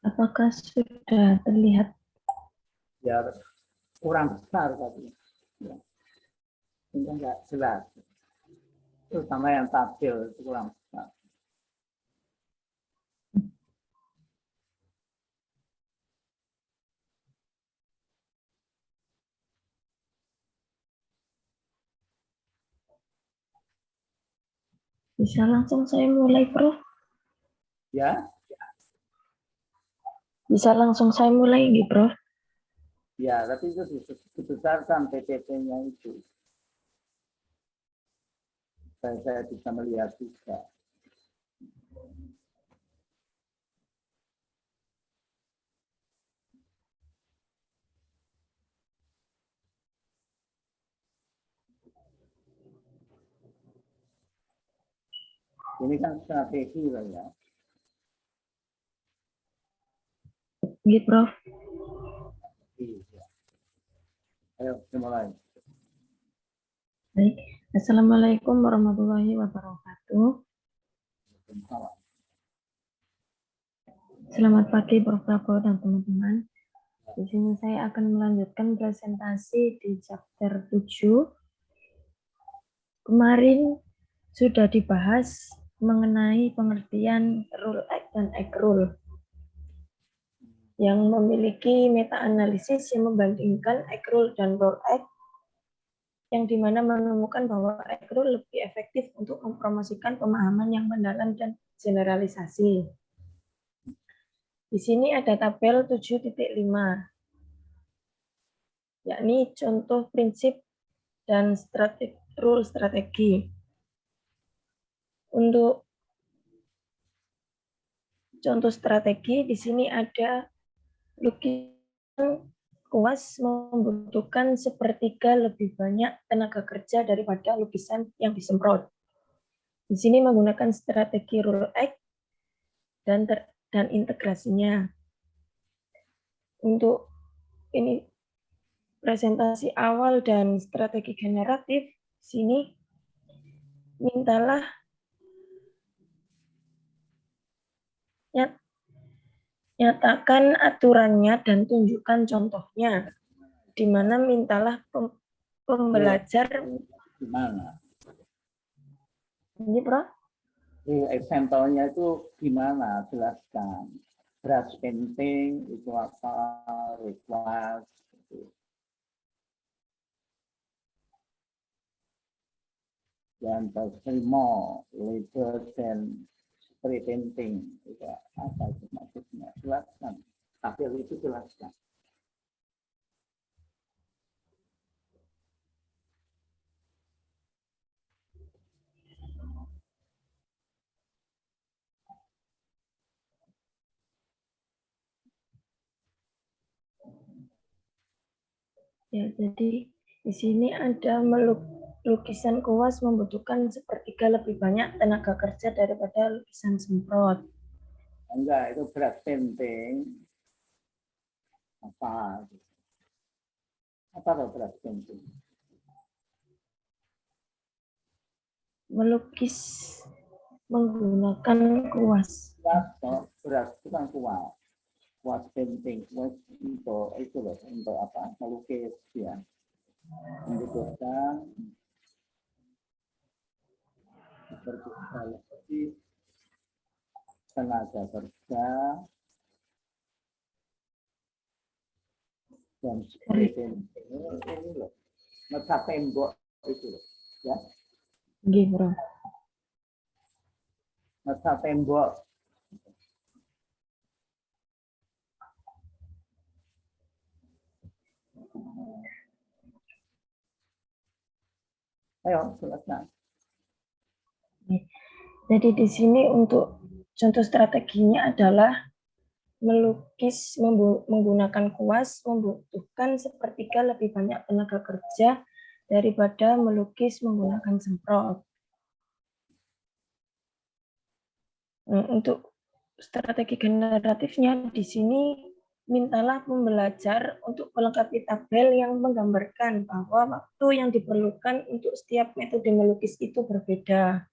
Apakah sudah terlihat? Ya, kurang besar tadi. Ya. Ini enggak jelas. Terutama yang tampil itu kurang besar. Bisa langsung saya mulai, Prof? Ya, Bisa langsung saya mulai, nih, Prof? ya, tapi itu dibesarkan PPT-nya itu. Saya bisa melihat juga. Ini kan strategi lah ya. Gitu, Prof. Iya. Ayo, dimulai. Baik. Assalamualaikum warahmatullahi wabarakatuh. Selamat pagi, Prof. Prabowo dan teman-teman. Di sini saya akan melanjutkan presentasi di chapter 7. Kemarin sudah dibahas mengenai pengertian rule act dan act rule yang memiliki meta-analisis yang membandingkan act rule dan rule act, yang dimana menemukan bahwa act rule lebih efektif untuk mempromosikan pemahaman yang mendalam dan generalisasi. Di sini ada tabel 7.5, yakni contoh prinsip dan rule strategi. Untuk contoh strategi, di sini ada lukisan kuas membutuhkan sepertiga lebih banyak tenaga kerja daripada lukisan yang disemprot. Di sini menggunakan strategi rule act dan integrasinya. Untuk ini presentasi awal dan strategi generatif, sini mintalah nyatakan aturannya dan tunjukkan contohnya, di mana mintalah pembelajar Gimana? ini, Prof. Sampelnya itu gimana? Jelaskan. Brush painting itu apa? Request. Dan terima label dan spray painting itu apa itu maksudnya? Jelaskan. Tabel itu jelaskan. Ya, jadi di sini ada lukisan kuas membutuhkan sepertiga lebih banyak tenaga kerja daripada lukisan semprot. Enggak, itu brush painting. Apa? Apa itu brush painting? Melukis menggunakan kuas. Brush itu kan kuas. Kuas painting. Kuas untuk itu loh, untuk apa? Melukis ya. Membutuhkan seperti tenaga kerja dan spray painting ini loh, ngecat tembok itu loh, ya, Gitu. ngecat tembok. Ayo, jelaskan. Jadi di sini untuk contoh strateginya adalah melukis menggunakan kuas membutuhkan sepertiga lebih banyak tenaga kerja daripada melukis menggunakan semprot. Untuk strategi generatifnya di sini mintalah pembelajar untuk melengkapi tabel yang menggambarkan bahwa waktu yang diperlukan untuk setiap metode melukis itu berbeda.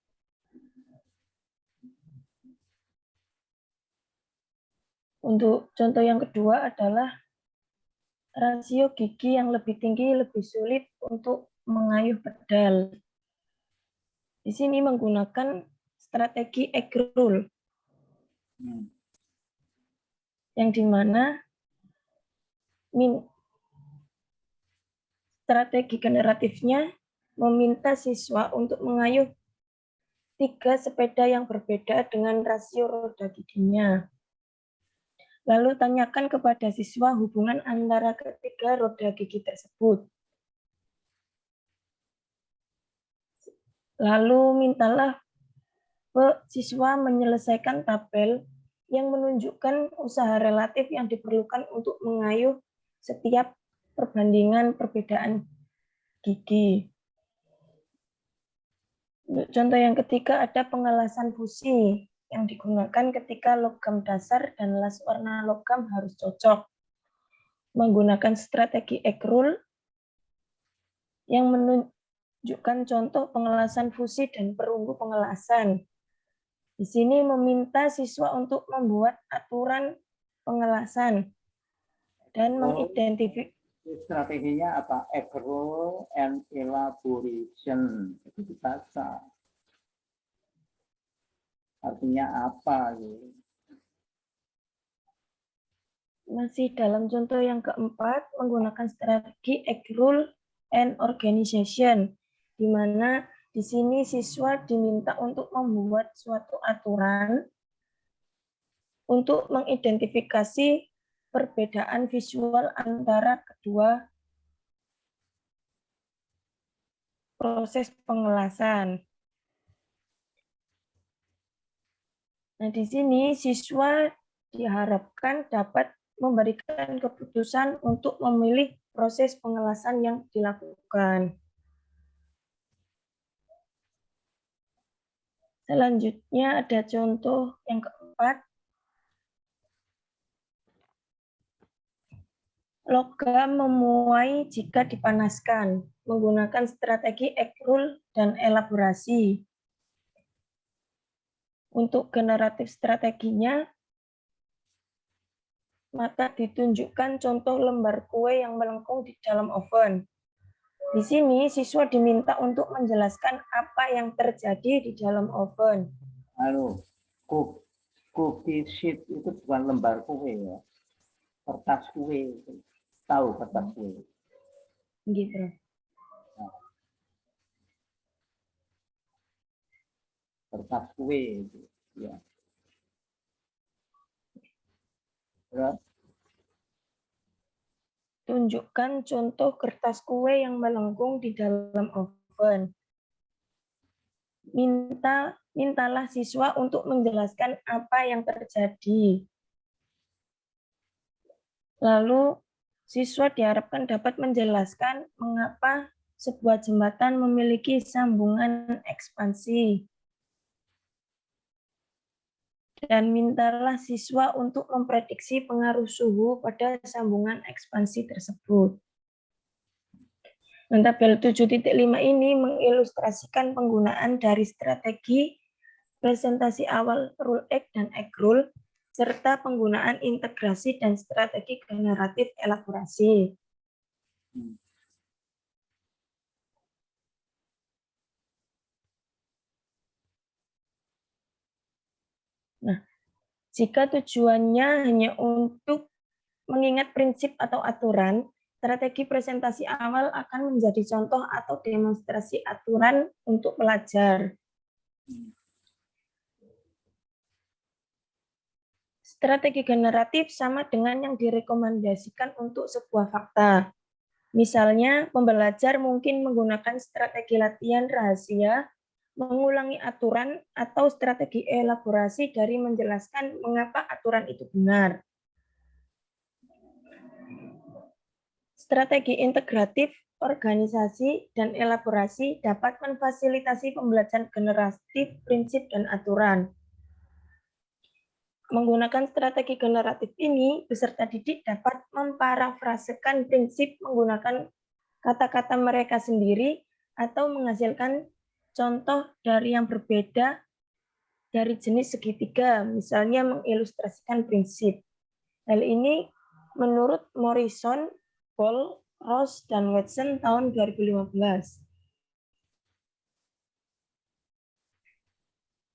Untuk contoh yang kedua adalah rasio gigi yang lebih tinggi lebih sulit untuk mengayuh pedal. Di sini menggunakan strategi egg roll, yang dimana strategi generatifnya meminta siswa untuk mengayuh 3 sepeda yang berbeda dengan rasio roda giginya. Lalu tanyakan kepada siswa hubungan antara ketiga roda gigi tersebut. Lalu mintalah siswa menyelesaikan tabel yang menunjukkan usaha relatif yang diperlukan untuk mengayuh setiap perbandingan perbedaan gigi. Untuk contoh yang ketiga ada pengelasan fusi yang digunakan ketika logam dasar dan las warna logam harus cocok. Menggunakan strategi egg roll yang menunjukkan contoh pengelasan fusi dan perunggu pengelasan. Di sini meminta siswa untuk membuat aturan pengelasan dan mengidentifikasi. Strateginya apa? Egg roll and elaboration. Itu dibaca. Artinya apa? Gitu. Masih dalam contoh yang keempat, menggunakan strategi egg roll and organization, di mana di sini siswa diminta untuk membuat suatu aturan untuk mengidentifikasi perbedaan visual antara kedua proses pengelasan. Nah, di sini siswa diharapkan dapat memberikan keputusan untuk memilih proses pengelasan yang dilakukan. Selanjutnya ada contoh yang keempat. Logam memuai jika dipanaskan, menggunakan strategi egg roll dan elaborasi. Untuk generatif strateginya, maka ditunjukkan contoh lembar kue yang melengkung di dalam oven. Di sini siswa diminta untuk menjelaskan apa yang terjadi di dalam oven. Halo, cookie sheet itu bukan lembar kue ya, kertas kue. Tahu kertas kue? Gitu. Nah, kertas kue itu, ya. Terus? Tunjukkan contoh kertas kue yang melengkung di dalam oven. Mintalah siswa untuk menjelaskan apa yang terjadi. Lalu siswa diharapkan dapat menjelaskan mengapa sebuah jembatan memiliki sambungan ekspansi. Dan mintalah siswa untuk memprediksi pengaruh suhu pada sambungan ekspansi tersebut. Nah, tabel 7.5 ini mengilustrasikan penggunaan dari strategi presentasi awal rule egg dan egg roll, serta penggunaan integrasi dan strategi generatif elaborasi. Nah, jika tujuannya hanya untuk mengingat prinsip atau aturan, strategi presentasi awal akan menjadi contoh atau demonstrasi aturan untuk pelajar. Strategi generatif sama dengan yang direkomendasikan untuk sebuah fakta. Misalnya, pembelajar mungkin menggunakan strategi latihan rahasia, mengulangi aturan, atau strategi elaborasi dari menjelaskan mengapa aturan itu benar. Strategi integratif, organisasi, dan elaborasi dapat memfasilitasi pembelajaran generatif prinsip dan aturan. Menggunakan strategi generatif ini, peserta didik dapat memparafrasekan prinsip menggunakan kata-kata mereka sendiri atau menghasilkan contoh dari yang berbeda dari jenis segitiga, misalnya mengilustrasikan prinsip. Hal ini menurut Morrison, Paul, Ross, dan Watson tahun 2015.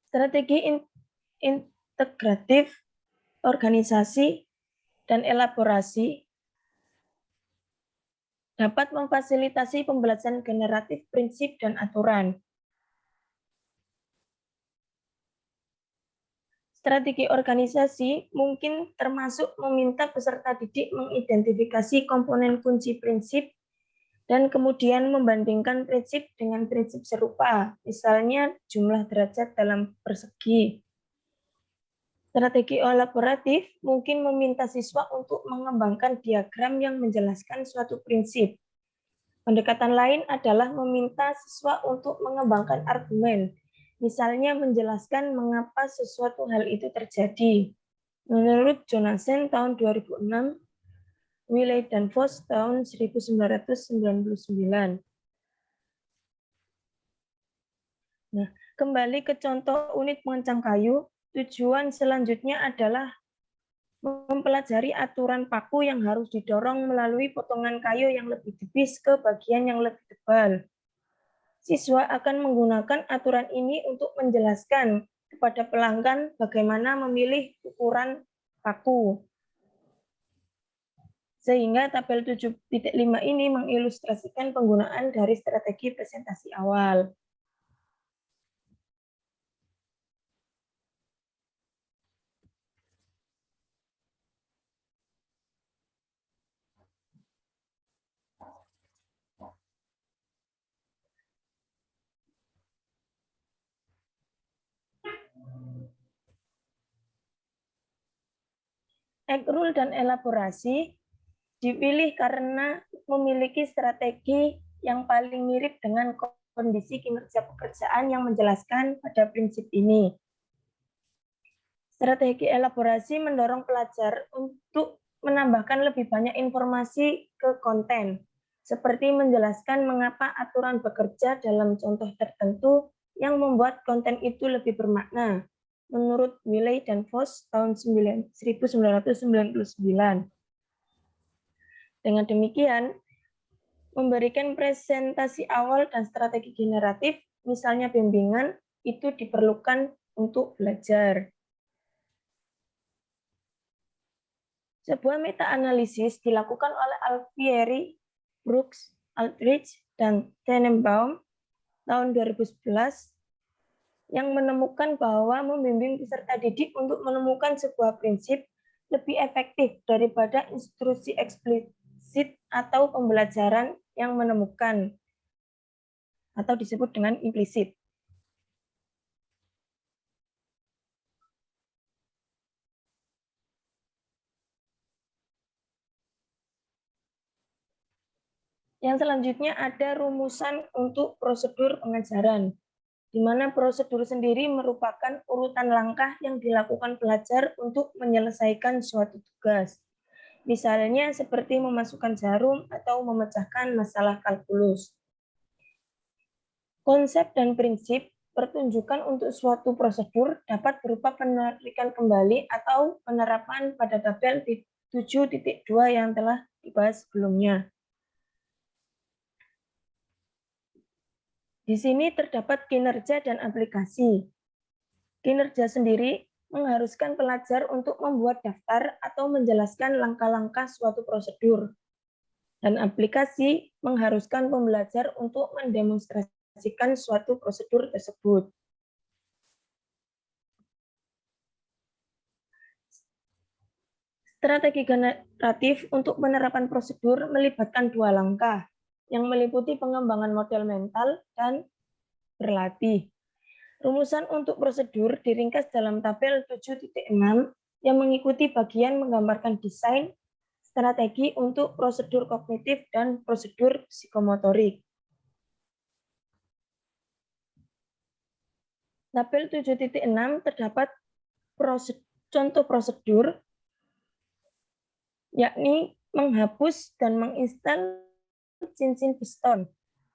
Strategi integratif, organisasi, dan elaborasi dapat memfasilitasi pembelajaran generatif prinsip dan aturan. Strategi organisasi mungkin termasuk meminta peserta didik mengidentifikasi komponen kunci prinsip dan kemudian membandingkan prinsip dengan prinsip serupa, misalnya jumlah derajat dalam persegi. Strategi elaboratif mungkin meminta siswa untuk mengembangkan diagram yang menjelaskan suatu prinsip. Pendekatan lain adalah meminta siswa untuk mengembangkan argumen, misalnya menjelaskan mengapa sesuatu hal itu terjadi. Menurut Jonasson tahun 2006, Willey dan Voss tahun 1999. Nah, kembali ke contoh unit mengencang kayu, tujuan selanjutnya adalah mempelajari aturan paku yang harus didorong melalui potongan kayu yang lebih tipis ke bagian yang lebih tebal. Siswa akan menggunakan aturan ini untuk menjelaskan kepada pelanggan bagaimana memilih ukuran paku. Sehingga tabel 7.5 ini mengilustrasikan penggunaan dari strategi presentasi awal. Egg rule dan elaborasi dipilih karena memiliki strategi yang paling mirip dengan kondisi kinerja pekerjaan yang menjelaskan pada prinsip ini. Strategi elaborasi mendorong pelajar untuk menambahkan lebih banyak informasi ke konten, seperti menjelaskan mengapa aturan bekerja dalam contoh tertentu yang membuat konten itu lebih bermakna. Menurut Willey dan Voss tahun 1999. Dengan demikian, memberikan presentasi awal dan strategi generatif, misalnya bimbingan, itu diperlukan untuk belajar. Sebuah meta-analisis dilakukan oleh Alfieri, Brooks, Aldrich, dan Tenenbaum tahun 2011 yang menemukan bahwa membimbing peserta didik untuk menemukan sebuah prinsip lebih efektif daripada instruksi eksplisit atau pembelajaran yang menemukan atau disebut dengan implisit. Yang selanjutnya ada rumusan untuk prosedur pengajaran, di mana prosedur sendiri merupakan urutan langkah yang dilakukan pelajar untuk menyelesaikan suatu tugas. Misalnya seperti memasukkan jarum atau memecahkan masalah kalkulus. Konsep dan prinsip pertunjukan untuk suatu prosedur dapat berupa penarikan kembali atau penerapan pada tabel 7.2 yang telah dibahas sebelumnya. Di sini terdapat kinerja dan aplikasi. Kinerja sendiri mengharuskan pelajar untuk membuat daftar atau menjelaskan langkah-langkah suatu prosedur. Dan aplikasi mengharuskan pembelajar untuk mendemonstrasikan suatu prosedur tersebut. Strategi generatif untuk penerapan prosedur melibatkan dua langkah, yang meliputi pengembangan model mental dan berlatih. Rumusan untuk prosedur diringkas dalam tabel 7.6 yang mengikuti bagian menggambarkan desain strategi untuk prosedur kognitif dan prosedur psikomotorik. Tabel 7.6 terdapat contoh prosedur, yakni menghapus dan menginstal cincin piston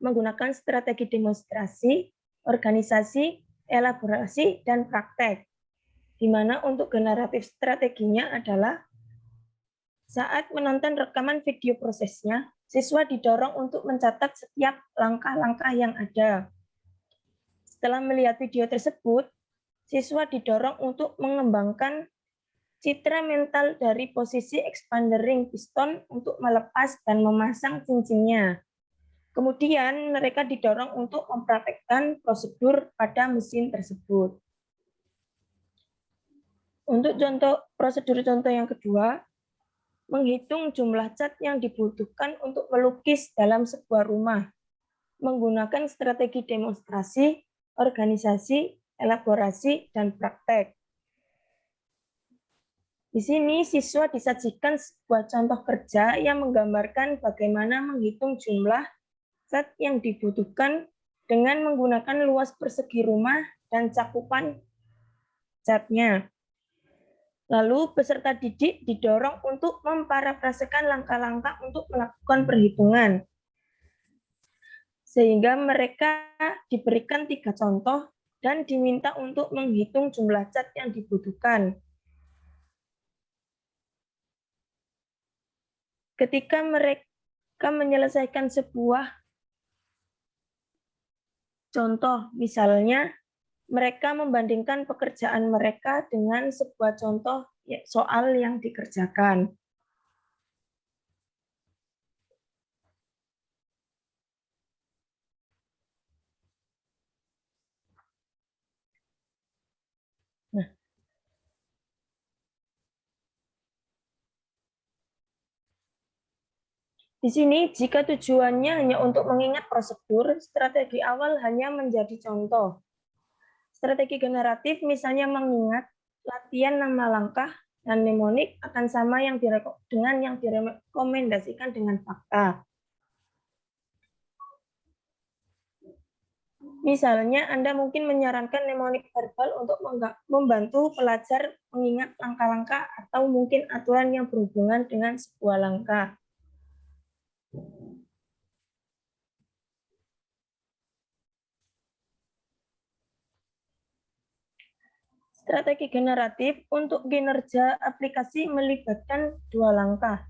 menggunakan strategi demonstrasi, organisasi, elaborasi, dan praktek, di mana untuk generatif strateginya adalah Saat menonton rekaman video prosesnya, siswa didorong untuk mencatat setiap langkah-langkah yang ada. Setelah melihat video tersebut, siswa didorong untuk mengembangkan citra mental dari posisi expander ring piston untuk melepas dan memasang cincinnya. Kemudian mereka didorong untuk mempraktekkan prosedur pada mesin tersebut. Untuk prosedur contoh yang kedua, menghitung jumlah cat yang dibutuhkan untuk melukis dalam sebuah rumah, menggunakan strategi demonstrasi, organisasi, elaborasi, dan praktek. Di sini siswa disajikan sebuah contoh kerja yang menggambarkan bagaimana menghitung jumlah cat yang dibutuhkan dengan menggunakan luas persegi rumah dan cakupan catnya. Lalu peserta didik didorong untuk memparafrasekan langkah-langkah untuk melakukan perhitungan. Sehingga mereka diberikan 3 contoh dan diminta untuk menghitung jumlah cat yang dibutuhkan. Ketika mereka menyelesaikan sebuah contoh, misalnya mereka membandingkan pekerjaan mereka dengan sebuah contoh soal yang dikerjakan. Nah, di sini, jika tujuannya hanya untuk mengingat prosedur, strategi awal hanya menjadi contoh. Strategi generatif misalnya mengingat latihan nama langkah dan mnemonik akan sama dengan yang direkomendasikan dengan fakta. Misalnya, Anda mungkin menyarankan mnemonik verbal untuk membantu pelajar mengingat langkah-langkah atau mungkin aturan yang berhubungan dengan sebuah langkah. Strategi generatif untuk kinerja aplikasi melibatkan 2 langkah.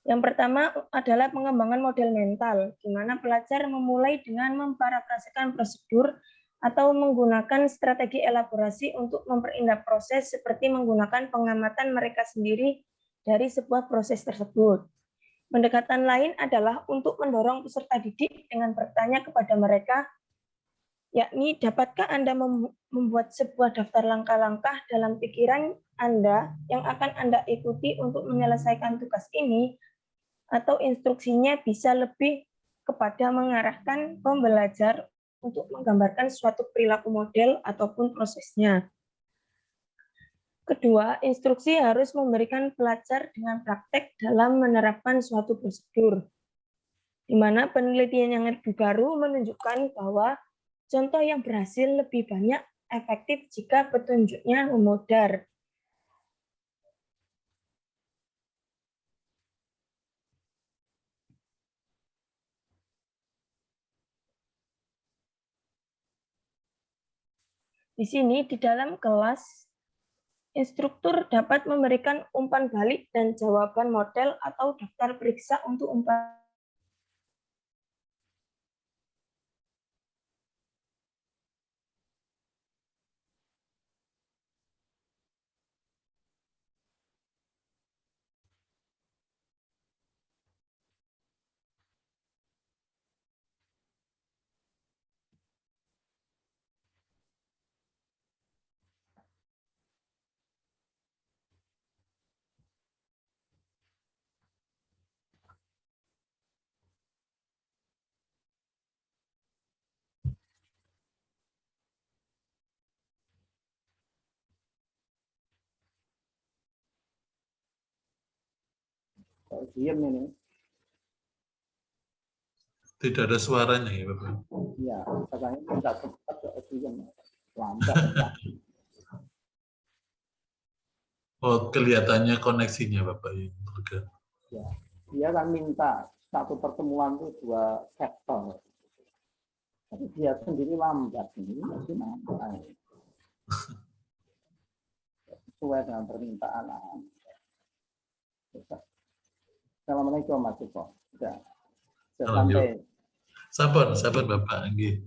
Yang pertama adalah pengembangan model mental, di mana pelajar memulai dengan memparafrasekan prosedur atau menggunakan strategi elaborasi untuk memperindah proses seperti menggunakan pengamatan mereka sendiri dari sebuah proses tersebut. Pendekatan lain adalah untuk mendorong peserta didik dengan bertanya kepada mereka, yakni dapatkah Anda membuat sebuah daftar langkah-langkah dalam pikiran Anda yang akan Anda ikuti untuk menyelesaikan tugas ini, atau instruksinya bisa lebih kepada mengarahkan pembelajar untuk menggambarkan suatu perilaku model ataupun prosesnya. Kedua, instruksi harus memberikan pelajar dengan praktek dalam menerapkan suatu prosedur, di mana penelitian yang lebih baru menunjukkan bahwa contoh yang berhasil lebih banyak efektif jika petunjuknya memudar. Di sini, di dalam kelas, instruktur dapat memberikan umpan balik dan jawaban model atau daftar periksa untuk umpan. Diam ini. Tidak ada suaranya ya Bapak? Iya, katanya tidak cepat, diam. Lambat. Oh, kelihatannya koneksinya Bapak yang terganggu. Ya, dia kan minta satu pertemuan itu 2 sektor. Tapi dia sendiri lambat ini, gimana? Sesuai dengan permintaan. Assalamualaikum Mas Suko. Sudah Oh, sampai. Sabar Bapak. Nggih.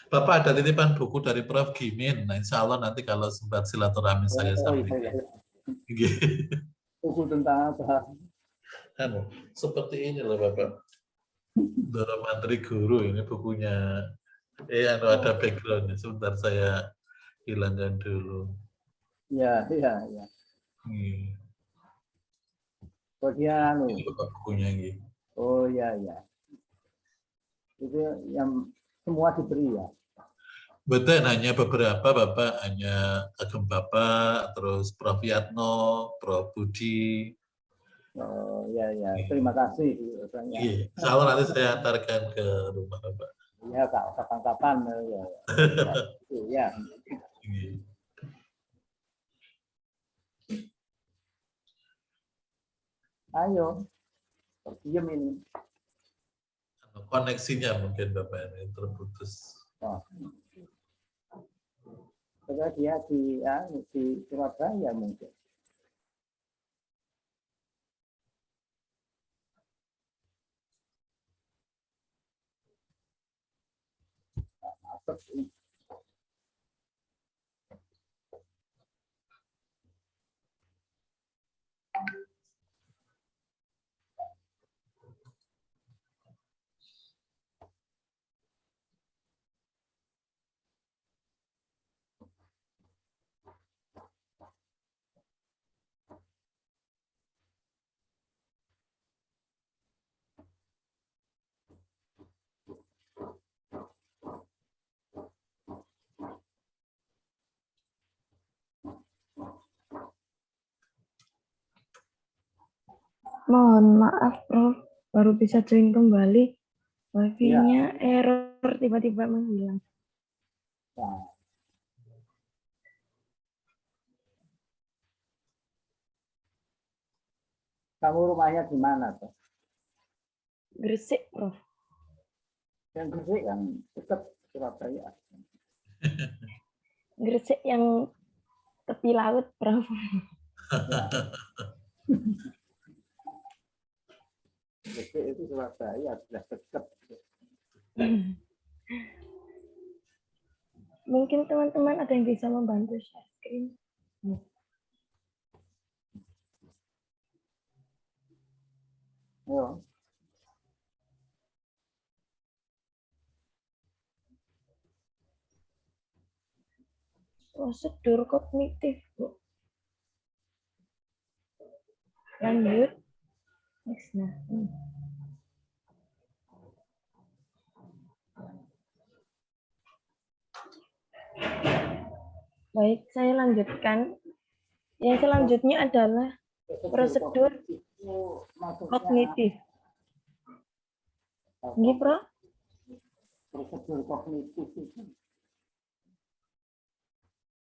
Bapak ada titipan buku dari Prof. Gimin. Nah, insya Allah nanti kalau sempat silaturahmi saya sampaikan. Iya. Buku tentang apa? Seperti ini loh Bapak. Dora Mantri Guru ini bukunya. Ada backgroundnya. Sebentar saya hilangkan dulu. Iya. Oh dia Ini bukunya ini. Oh iya. Itu yang semua diberi ya. Betul, hanya beberapa Bapak, hanya Ageng Bapak, terus Prof. Yatno, Prof. Budi. Oh iya. Terima kasih. Iya, insya Allah nanti saya antarkan ke rumah Bapak. Iya, kapan-kapan ya. Iya. Ayo, diam ini. Koneksinya mungkin Bapak ini terputus. Oh. Karena dia di Surabaya mungkin. Mohon maaf, Prof. Baru bisa join kembali. Wifi-nya error tiba-tiba menghilang. Nah. Kamu rumahnya di mana, Prof? Gresik, Prof. Yang Gresik kan dekat Surabaya. Gresik yang tepi laut, Prof. Gresik itu Surabaya sudah dekat. Mungkin teman-teman ada yang bisa membantu share screen. Ayo. Prosedur kognitif, Bu. Lanjut. Next, nah. Baik, saya lanjutkan. Yang selanjutnya adalah prosedur kognitif. Ini, Prof. Prosedur kognitif itu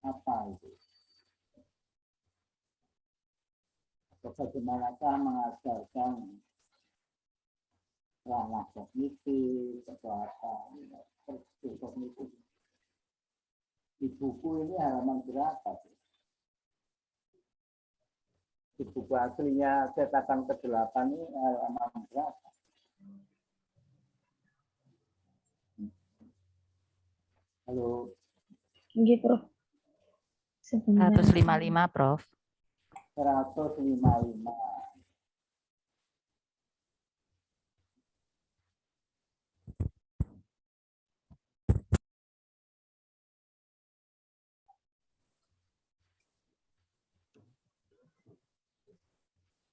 apa itu? Bagaimanakah mengajarkan ranah kognitif atau apa? Prosedur kognitif. Di buku ini halaman berapa? Di buku aslinya cetakan ke-8 ini halaman berapa? Halo. Ini, Prof. 155, Prof. 155.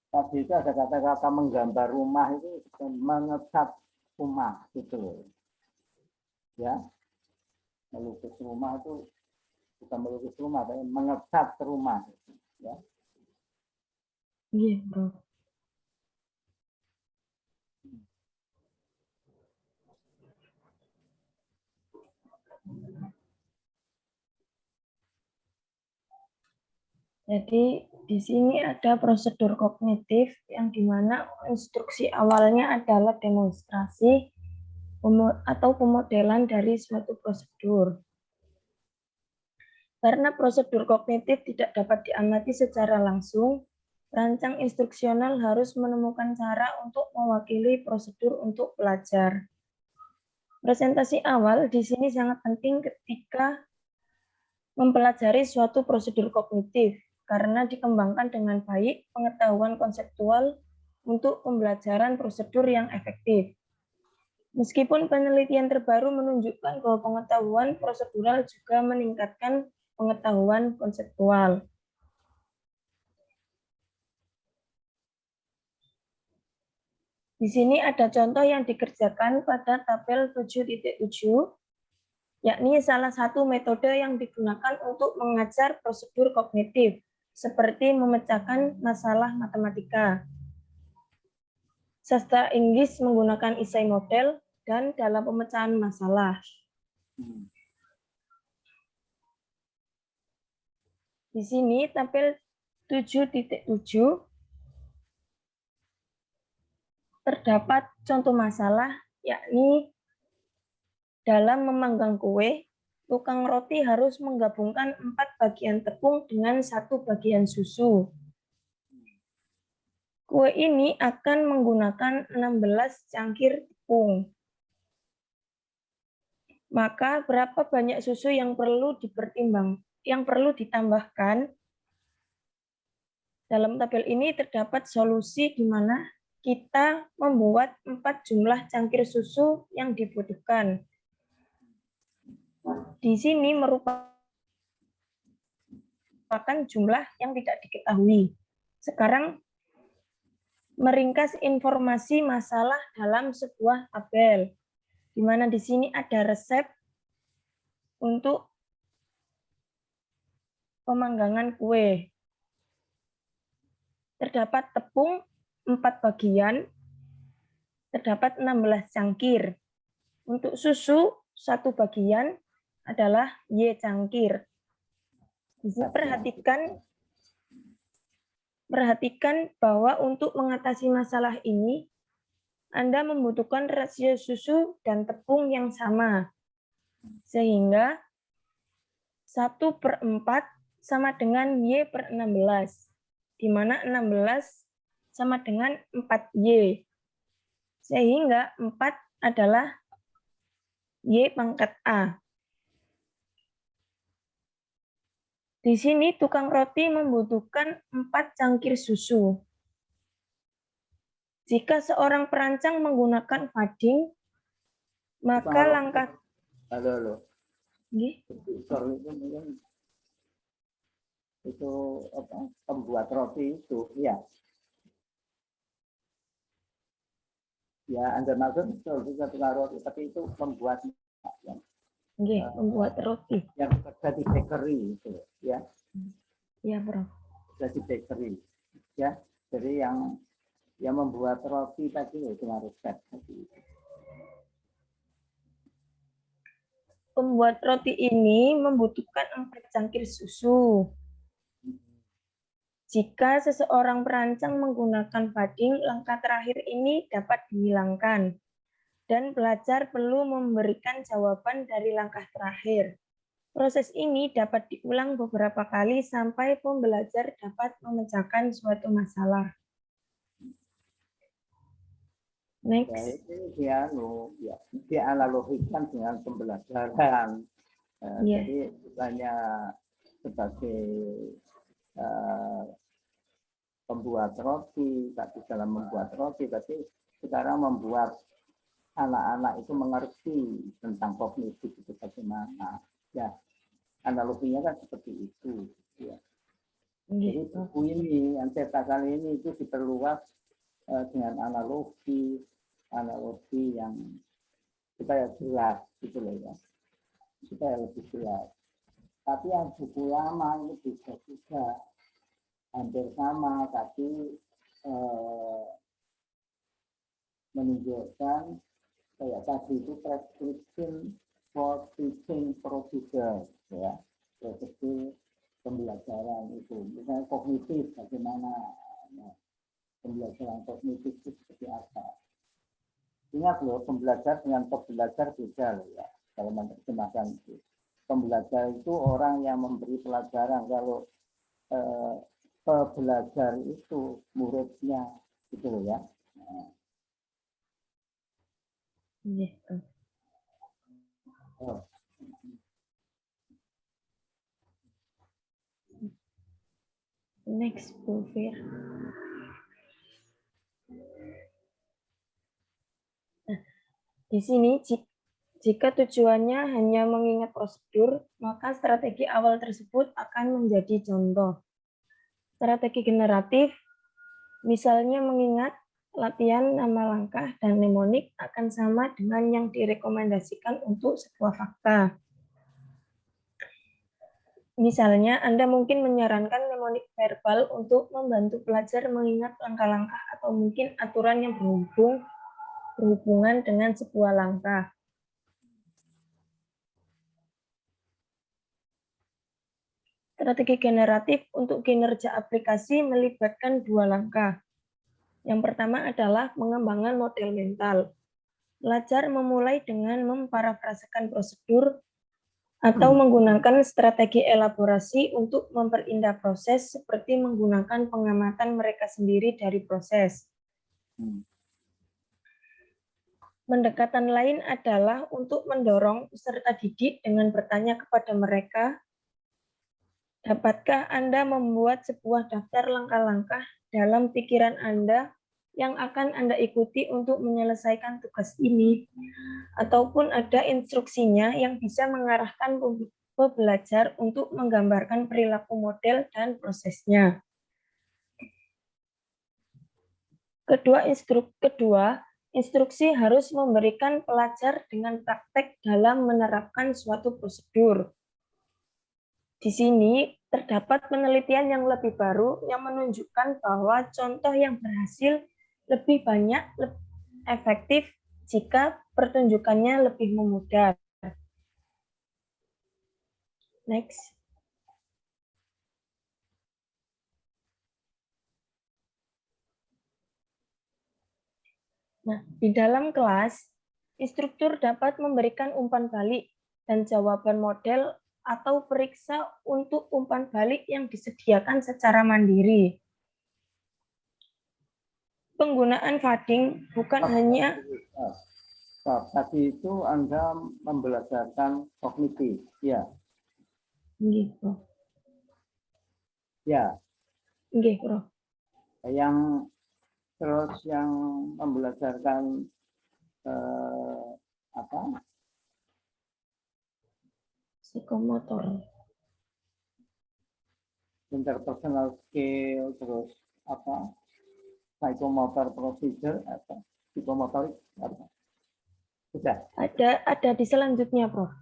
Tadi itu ada kata-kata menggambar rumah itu mengecat rumah gitu. Ya. Melukis rumah itu bukan melukis rumah, tapi mengecat rumah. Ya. Iya, Prof. Jadi di sini ada prosedur kognitif yang dimana instruksi awalnya adalah demonstrasi atau pemodelan dari suatu prosedur. Karena prosedur kognitif tidak dapat diamati secara langsung, Perancang instruksional harus menemukan cara untuk mewakili prosedur untuk pelajar. Presentasi awal di sini sangat penting ketika mempelajari suatu prosedur kognitif, karena dikembangkan dengan baik pengetahuan konseptual untuk pembelajaran prosedur yang efektif. Meskipun penelitian terbaru menunjukkan bahwa pengetahuan prosedural juga meningkatkan pengetahuan konseptual. Di sini ada contoh yang dikerjakan pada tabel 7.7, yakni salah satu metode yang digunakan untuk mengajar prosedur kognitif, seperti memecahkan masalah matematika. Sastra Inggris menggunakan esai model dan dalam pemecahan masalah. Di sini tabel 7.7 terdapat contoh masalah, yakni dalam memanggang kue, tukang roti harus menggabungkan 4 bagian tepung dengan 1 bagian susu. Kue ini akan menggunakan 16 cangkir tepung. Maka berapa banyak susu yang perlu ditambahkan? Dalam tabel ini terdapat solusi di mana kita membuat 4 jumlah cangkir susu yang dibutuhkan. Di sini merupakan jumlah yang tidak diketahui. Sekarang meringkas informasi masalah dalam sebuah tabel, di mana di sini ada resep untuk pemanggangan kue. Terdapat tepung 4 bagian, terdapat 16 cangkir. Untuk susu 1 bagian adalah Y cangkir. Perhatikan bahwa untuk mengatasi masalah ini, Anda membutuhkan rasio susu dan tepung yang sama. Sehingga 1/4 sama dengan Y/16. Di mana 16 sama dengan 4Y. Sehingga 4 adalah Y pangkat A. Di sini tukang roti membutuhkan 4 cangkir susu. Jika seorang perancang menggunakan fading, maka langkah... Halo. Sorry. Itu apa? Pembuat roti itu, ya. Ya, Anda maksud bisa tukang roti, tapi itu pembuat membuat roti. Yang bekerja di bakery itu, ya. Iya, Bro. Bekerja di bakery, ya. Jadi yang membuat roti tadi itu harus resep tadi. Pembuat roti ini membutuhkan 4 cangkir susu. Jika seseorang perancang menggunakan fading, langkah terakhir ini dapat dihilangkan. Dan pelajar perlu memberikan jawaban dari langkah terakhir. Proses ini dapat diulang beberapa kali sampai pembelajar dapat memecahkan suatu masalah. Next. Ya, dia analogikan dengan pembelajaran. Jadi bukannya sebagai pembuat roti, tapi dalam membuat roti, tapi sekarang membuat anak-anak itu mengerti tentang kognitif itu bagaimana. Ya, analoginya kan seperti itu. Ya. Jadi buku ini yang cetak kali ini itu diperluas dengan analogi yang supaya jelas gitu loh ya, supaya lebih jelas. Tapi yang buku lama ini bisa juga hampir sama, tapi menunjukkan kayak tadi itu prescription for teaching procedure, ya, prosedur pembelajaran itu, misalnya kognitif bagaimana, pembelajaran kognitif itu seperti apa. Ingat loh, pembelajar dengan pembelajar beda loh ya, kalau menerjemahkan itu. Pembelajar itu orang yang memberi pelajaran. Kalau pebelajar itu muridnya gitu loh ya. Nah, Nggih, Prof. oh. Next, Bu Fir. Nah, di sini jika tujuannya hanya mengingat prosedur, maka strategi awal tersebut akan menjadi contoh. Strategi generatif, misalnya mengingat latihan nama langkah dan mnemonik akan sama dengan yang direkomendasikan untuk sebuah fakta. Misalnya, Anda mungkin menyarankan mnemonik verbal untuk membantu pelajar mengingat langkah-langkah atau mungkin aturan yang berhubungan dengan sebuah langkah. Strategi generatif untuk kinerja aplikasi melibatkan dua langkah. Yang pertama adalah mengembangkan model mental. Pelajar memulai dengan memparafrasekan prosedur atau menggunakan strategi elaborasi untuk memperindah proses seperti menggunakan pengamatan mereka sendiri dari proses. Pendekatan lain adalah untuk mendorong peserta didik dengan bertanya kepada mereka, dapatkah Anda membuat sebuah daftar langkah-langkah dalam pikiran Anda yang akan Anda ikuti untuk menyelesaikan tugas ini? Ataupun ada instruksinya yang bisa mengarahkan pembelajar untuk menggambarkan perilaku model dan prosesnya. Kedua, instruksi harus memberikan pelajar dengan praktek dalam menerapkan suatu prosedur. Di sini terdapat penelitian yang lebih baru yang menunjukkan bahwa contoh yang berhasil lebih banyak efektif jika pertunjukannya lebih memudar. Next. Nah, di dalam kelas, instruktur dapat memberikan umpan balik dan jawaban model atau periksa untuk umpan balik yang disediakan secara mandiri. Penggunaan fading bukan hanya... Tadi itu Anda membelajarkan kognitif, ya? Gitu. Ya. Nggih, Bro. Yang terus yang membelajarkan psikomotor, interpersonal skill, terus psychomotor procedure, psikomotorik, sudah. Ada di selanjutnya, Prof.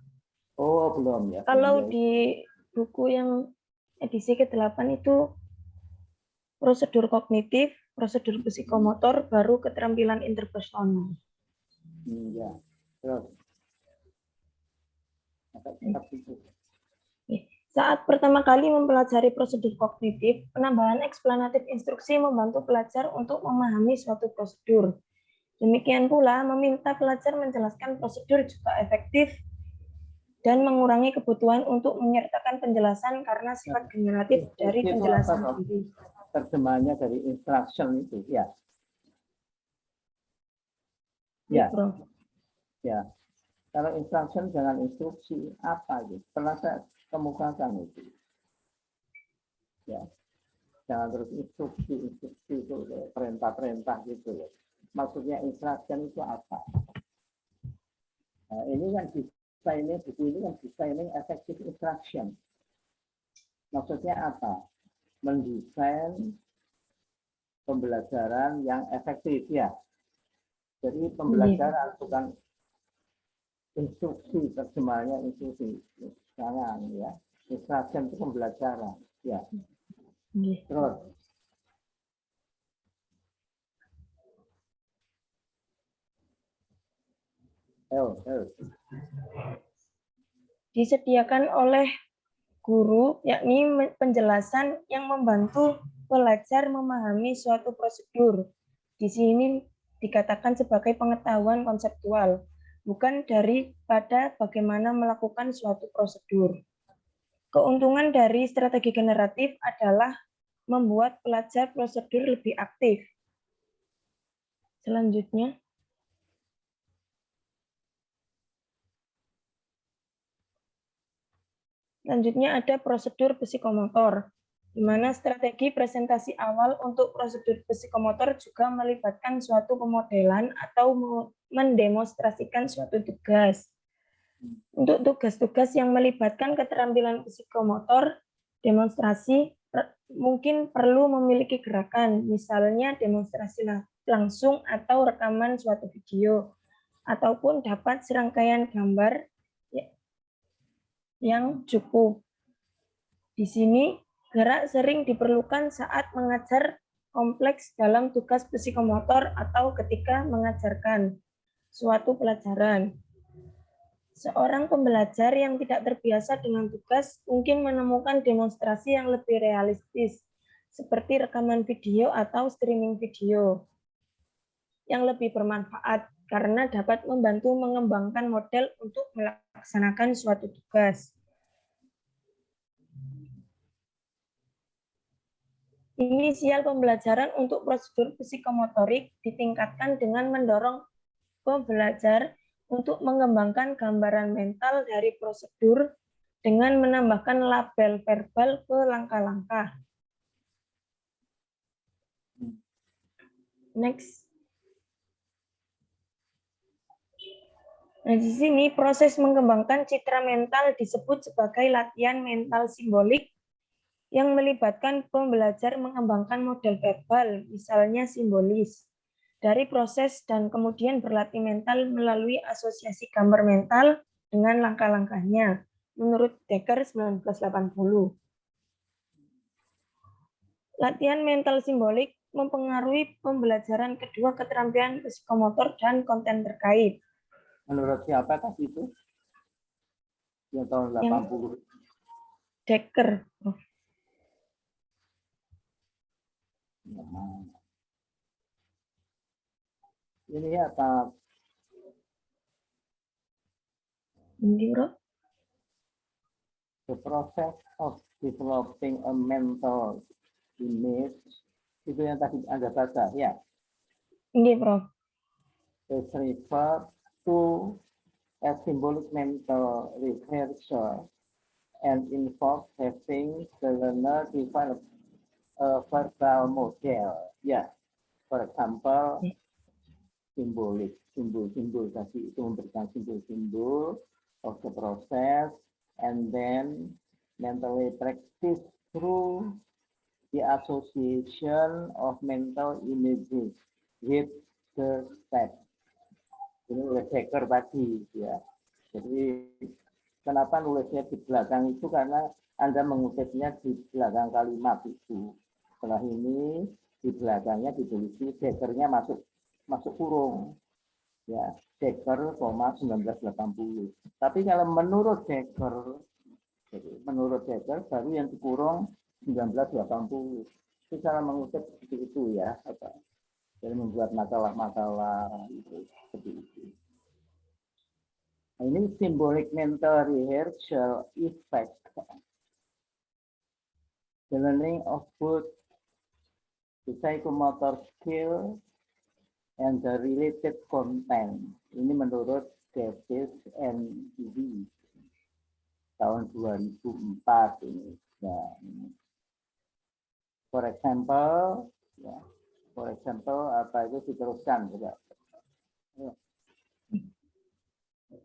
Oh, belum ya. Kalau di buku yang edisi ke-8 itu prosedur kognitif, prosedur psikomotor, baru keterampilan interpersonal. Ya, terus. Saat pertama kali mempelajari prosedur kognitif, penambahan eksplanatif instruksi membantu pelajar untuk memahami suatu prosedur. Demikian pula, meminta pelajar menjelaskan prosedur juga efektif dan mengurangi kebutuhan untuk menyertakan penjelasan karena sifat generatif dari penjelasan sendiri. Terjemahannya dari instruction itu, ya. Ya. Ya. Kalau instruction jangan instruksi apa gitu. Pernah saya kemukakan itu. Ya. Jangan terus instruksi itu perintah-perintah gitu loh. Maksudnya instruction itu apa? Nah, ini kan buku ini kan designing effective instruction. Maksudnya apa? Mendesain pembelajaran yang efektif ya. Jadi pembelajaran bukan instruksi, terjemahnya instruksi. Jangan ya. Instruction itu pembelajaran ya. Terus disediakan oleh guru, yakni penjelasan yang membantu pelajar memahami suatu prosedur. Di sini dikatakan sebagai pengetahuan konseptual, bukan daripada bagaimana melakukan suatu prosedur. Keuntungan dari strategi generatif adalah membuat pelajar prosedur lebih aktif. Selanjutnya, ada prosedur psikomotor, di mana strategi presentasi awal untuk prosedur psikomotor juga melibatkan suatu pemodelan atau mendemonstrasikan suatu tugas. Untuk tugas-tugas yang melibatkan keterampilan psikomotor, demonstrasi mungkin perlu memiliki gerakan, misalnya demonstrasi langsung atau rekaman suatu video, ataupun dapat serangkaian gambar yang cukup. Di sini, gerak sering diperlukan saat mengajar kompleks dalam tugas psikomotor atau ketika mengajarkan suatu pelajaran. Seorang pembelajar yang tidak terbiasa dengan tugas mungkin menemukan demonstrasi yang lebih realistis, seperti rekaman video atau streaming video, yang lebih bermanfaat karena dapat membantu mengembangkan model untuk melaksanakan suatu tugas. Inisial pembelajaran untuk prosedur psikomotorik ditingkatkan dengan mendorong pembelajar untuk mengembangkan gambaran mental dari prosedur dengan menambahkan label verbal ke langkah-langkah. Next. Nah, di sini proses mengembangkan citra mental disebut sebagai latihan mental simbolik yang melibatkan pembelajar mengembangkan model verbal, misalnya simbolis, dari proses dan kemudian berlatih mental melalui asosiasi gambar mental dengan langkah-langkahnya, menurut Dekker 1980. Latihan mental simbolik mempengaruhi pembelajaran kedua keterampilan psikomotor dan konten terkait. Menurut siapa tadi itu? Yang tahun 80. Dekker. Ini apa? Ini, Bro. The process of developing a mental image, itu yang tadi Anda baca, ya? Ini, Bro. Is referred to as symbolic mental rehearsal and involves having the learner develop a verbal model. Ya, for example, simbolik, simbol-simbol tadi itu memberikan simbol-simbol of the process, and then mentally practice through the association of mental images with the text. Ini oleh Dekker tadi, ya. Jadi kenapa nulisnya di belakang itu, karena Anda mengutipnya di belakang kalimat itu. Setelah ini di belakangnya ditulis Dekkernya masuk kurung, ya, Dekker, 1980. Tapi kalau menurut Dekker baru yang dikurung 1980. Itu cara mengutip seperti itu, ya, apa? Jadi membuat masalah-masalah itu seperti itu. Nah, ini symbolic mental rehearsal effect. The learning of both the psychomotor skill and the related content. Ini menurut Davis and Lee tahun 2004 ini. Ya. For example, ya. For example, apa itu diteruskan juga.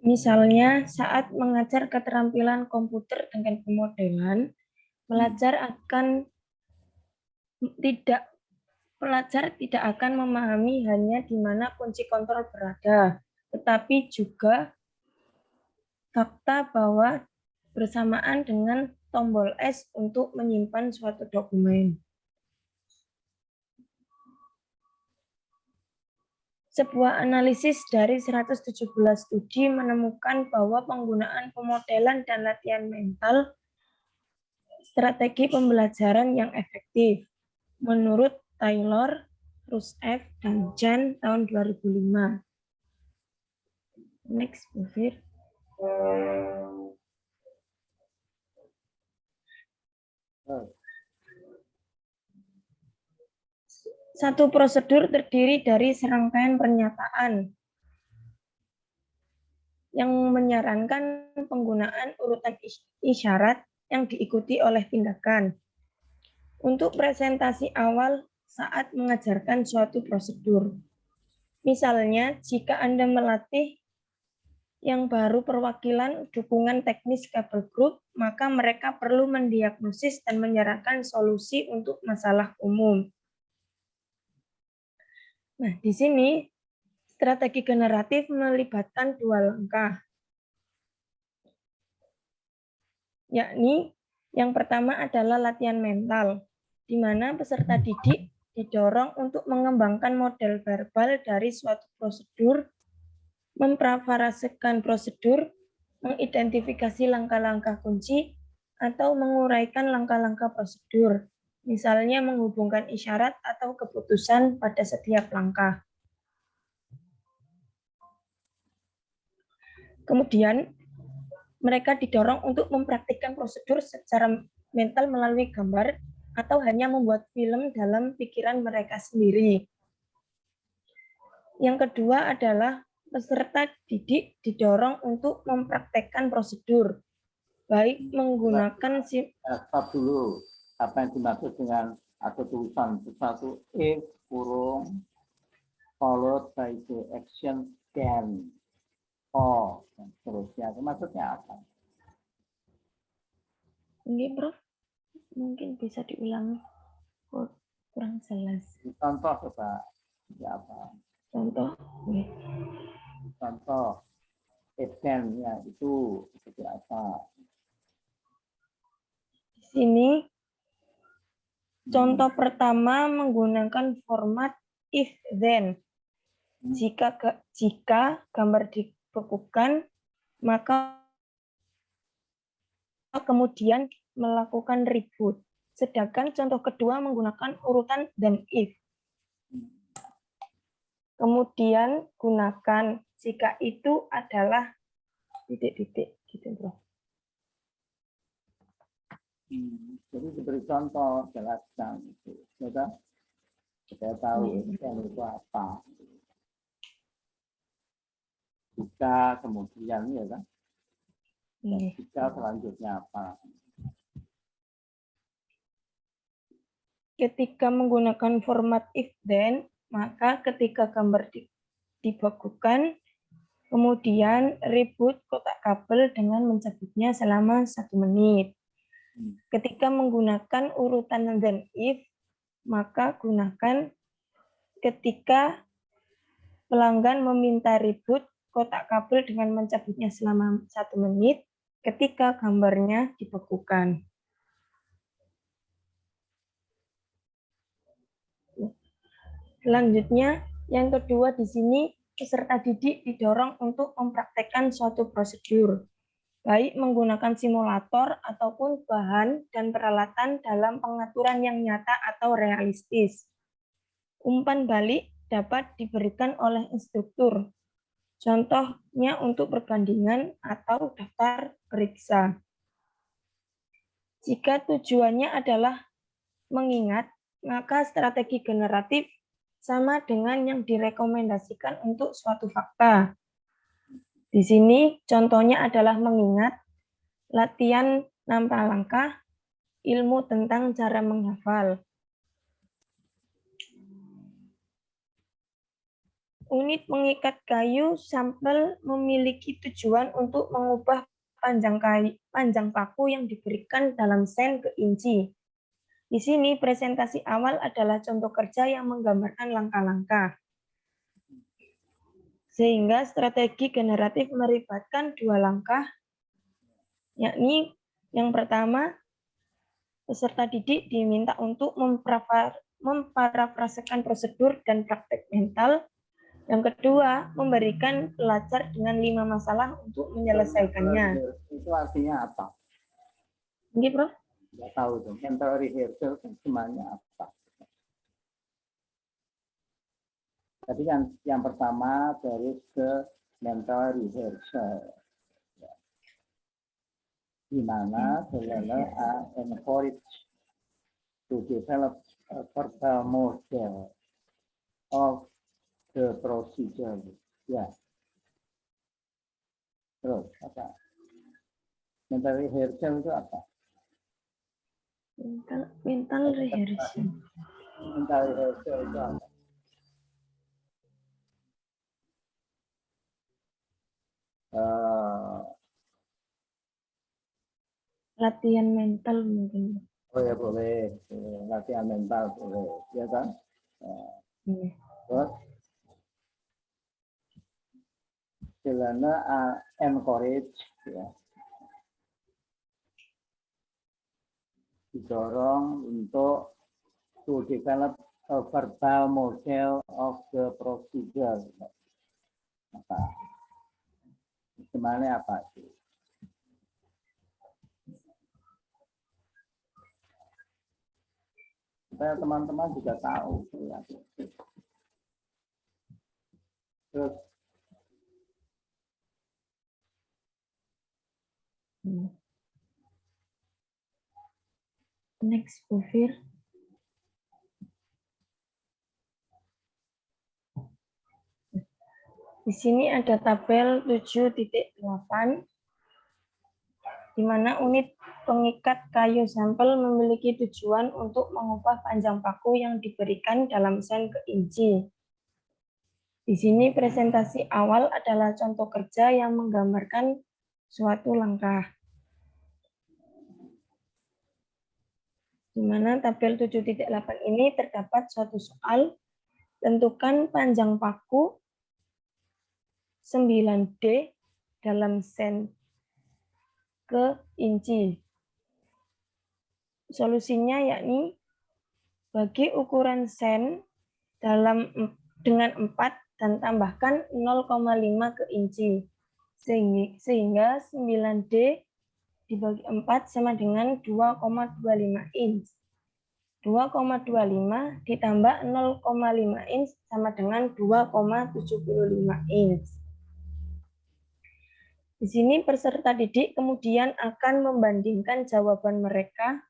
Misalnya, saat mengajar keterampilan komputer dengan pemodelan, pelajar tidak akan memahami hanya di mana kunci kontrol berada, tetapi juga fakta bahwa bersamaan dengan tombol S untuk menyimpan suatu dokumen. Sebuah analisis dari 117 studi menemukan bahwa penggunaan pemodelan dan latihan mental strategi pembelajaran yang efektif. Menurut Taylor, Rusev, dan Chan tahun 2005. Next, Bufir. Satu prosedur terdiri dari serangkaian pernyataan yang menyarankan penggunaan urutan isyarat yang diikuti oleh tindakan. Untuk presentasi awal saat mengajarkan suatu prosedur. Misalnya, jika Anda melatih yang baru perwakilan dukungan teknis kabel grup, maka mereka perlu mendiagnosis dan menyarankan solusi untuk masalah umum. Nah, di sini strategi generatif melibatkan dua langkah, yakni yang pertama adalah latihan mental, di mana peserta didik didorong untuk mengembangkan model verbal dari suatu prosedur, memparafrasekan prosedur, mengidentifikasi langkah-langkah kunci, atau menguraikan langkah-langkah prosedur, misalnya menghubungkan isyarat atau keputusan pada setiap langkah. Kemudian, mereka didorong untuk mempraktikkan prosedur secara mental melalui gambar atau hanya membuat film dalam pikiran mereka sendiri. Yang kedua adalah peserta didik didorong untuk mempraktekkan prosedur, baik menggunakan stop dulu. Apa yang dimaksud dengan atau tulisan sesuatu if kurung followed by the action then dan seterusnya. Maksudnya apa? Ini, Prof, mungkin bisa diulangi. Kurang jelas. Contoh coba. Ya apa? Contoh. Contoh. If then ya itu seperti apa? Di sini contoh pertama menggunakan format if then. Jika gambar dibekukan, maka kemudian melakukan reboot. Sedangkan contoh kedua menggunakan urutan then if. Kemudian gunakan jika itu adalah titik-titik gitu, Bro. Jadi diberi contoh, jelaskan itu. Ya, saya tahu yang itu apa. Jika kemudian ya kan. Dan jika selanjutnya apa. Ketika menggunakan format if then, maka ketika gambar dibekukan, kemudian reboot kotak kabel dengan mencabutnya selama 1 menit. Ketika menggunakan urutan then if, maka gunakan ketika pelanggan meminta reboot kotak kabel dengan mencabutnya selama 1 menit ketika gambarnya dibekukan. Selanjutnya, yang kedua di sini peserta didik didorong untuk mempraktekkan suatu prosedur, baik menggunakan simulator ataupun bahan dan peralatan dalam pengaturan yang nyata atau realistis. Umpan balik dapat diberikan oleh instruktur, contohnya untuk perbandingan atau daftar periksa. Jika tujuannya adalah mengingat, maka strategi generatif sama dengan yang direkomendasikan untuk suatu fakta. Di sini contohnya adalah mengingat, latihan 6 langkah, ilmu tentang cara menghafal. Unit mengikat kayu sampel memiliki tujuan untuk mengubah panjang paku yang diberikan dalam sen ke inci. Di sini presentasi awal adalah contoh kerja yang menggambarkan langkah-langkah. Sehingga strategi generatif melibatkan 2 langkah, yakni yang pertama, peserta didik diminta untuk memparafrasekan prosedur dan praktek mental. Yang kedua, memberikan pelajar dengan 5 masalah untuk menyelesaikannya. Itu artinya apa? Ini, Bro? Nggak tahu tuh. Mental rehearsal kan semuanya apa? Tadi yang pertama dari ke mental rehearsal. Di mana developer are encouraged to develop a verbal model of the procedure. Ya. Terus apa? Mental rehearsal itu apa? Mental rehearsal. Mental rehearsal itu apa? Latihan mental mungkin. Oh ya boleh, latihan mental boleh, ya kan? Iya. Terus istilahnya encourage, ya. Didorong untuk to develop a verbal model of the procedure. Apa? Gimana apa sih? Supaya teman-teman juga tahu. Ya. Terus Next, Bu Fir. Di sini ada tabel 7.8 di mana unit pengikat kayu sampel memiliki tujuan untuk mengubah panjang paku yang diberikan dalam sen ke inci. Di sini presentasi awal adalah contoh kerja yang menggambarkan suatu langkah. Di mana tabel 7.8 ini terdapat suatu soal, tentukan panjang paku 9D dalam sen ke inci. Solusinya yakni bagi ukuran sen dengan 4 dan tambahkan 0,5 ke inci. Sehingga 9D dibagi 4 sama dengan 2,25 inch. 2,25 ditambah 0,5 inch sama dengan 2,75 inch. Di sini peserta didik kemudian akan membandingkan jawaban mereka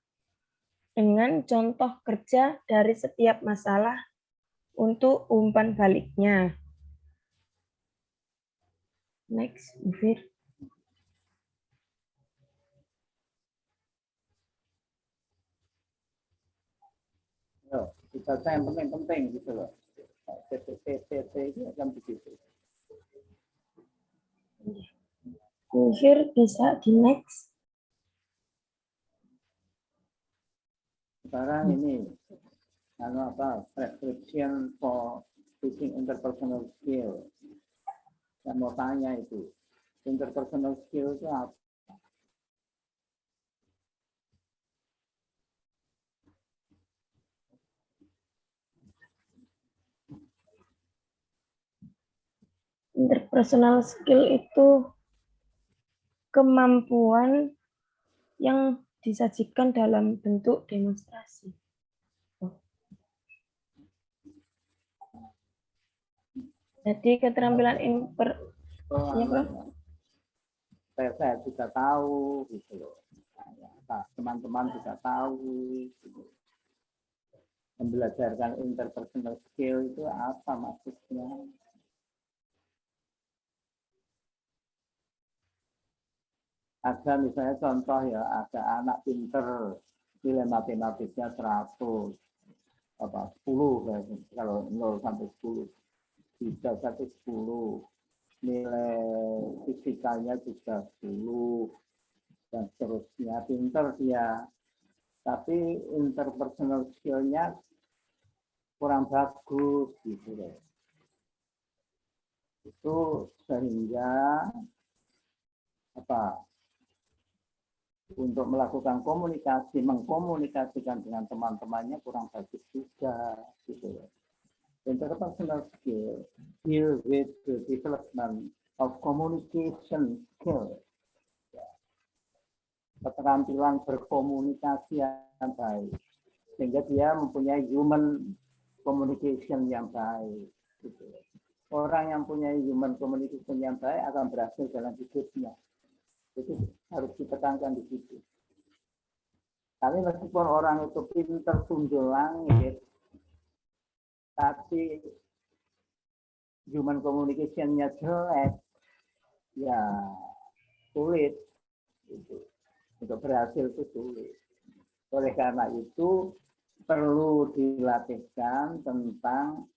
dengan contoh kerja dari setiap masalah untuk umpan baliknya. Next, Fir. kita yang penting-penting gitu loh. TT itu akan begitu. Fir bisa di next. Sekarang ini prescription for teaching interpersonal skill. Saya mau tanya itu, interpersonal skill itu apa? Interpersonal skill itu kemampuan yang disajikan dalam bentuk demonstrasi. Jadi keterampilan Saya juga tahu gitu loh. Teman-teman juga tahu gitu. Membelajarkan interpersonal skill itu apa maksudnya? Ada misalnya contoh ya, ada anak pinter nilai matematiknya 10 kalau 0 sampai 10 bisa sampai 10, nilai fisikanya juga 10 dan seterusnya, pinter dia, tapi interpersonal skill-nya kurang bagus gitu loh. Itu sehingga untuk melakukan komunikasi, mengkomunikasikan dengan teman-temannya kurang bagus juga gitu. Interpersonal skill deal with the development of communication skill. Keterampilan berkomunikasi yang baik, sehingga dia mempunyai human communication yang baik. Gitu. Orang yang punya human communication yang baik akan berhasil dalam hidupnya. Itu harus ditekankan di situ. Tapi meskipun orang itu pintar tunjul langit, tapi human communication-nya jelek, ya sulit gitu. Untuk berhasil itu sulit. Oleh karena itu perlu dilatihkan tentang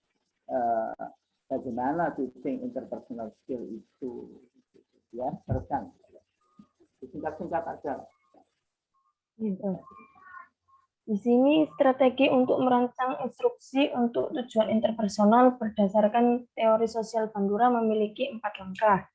bagaimana teaching interpersonal skill itu, ya teruskan. Singkat-singkat aja. Di sini strategi untuk merancang instruksi untuk tujuan interpersonal berdasarkan teori sosial Bandura memiliki 4 langkah.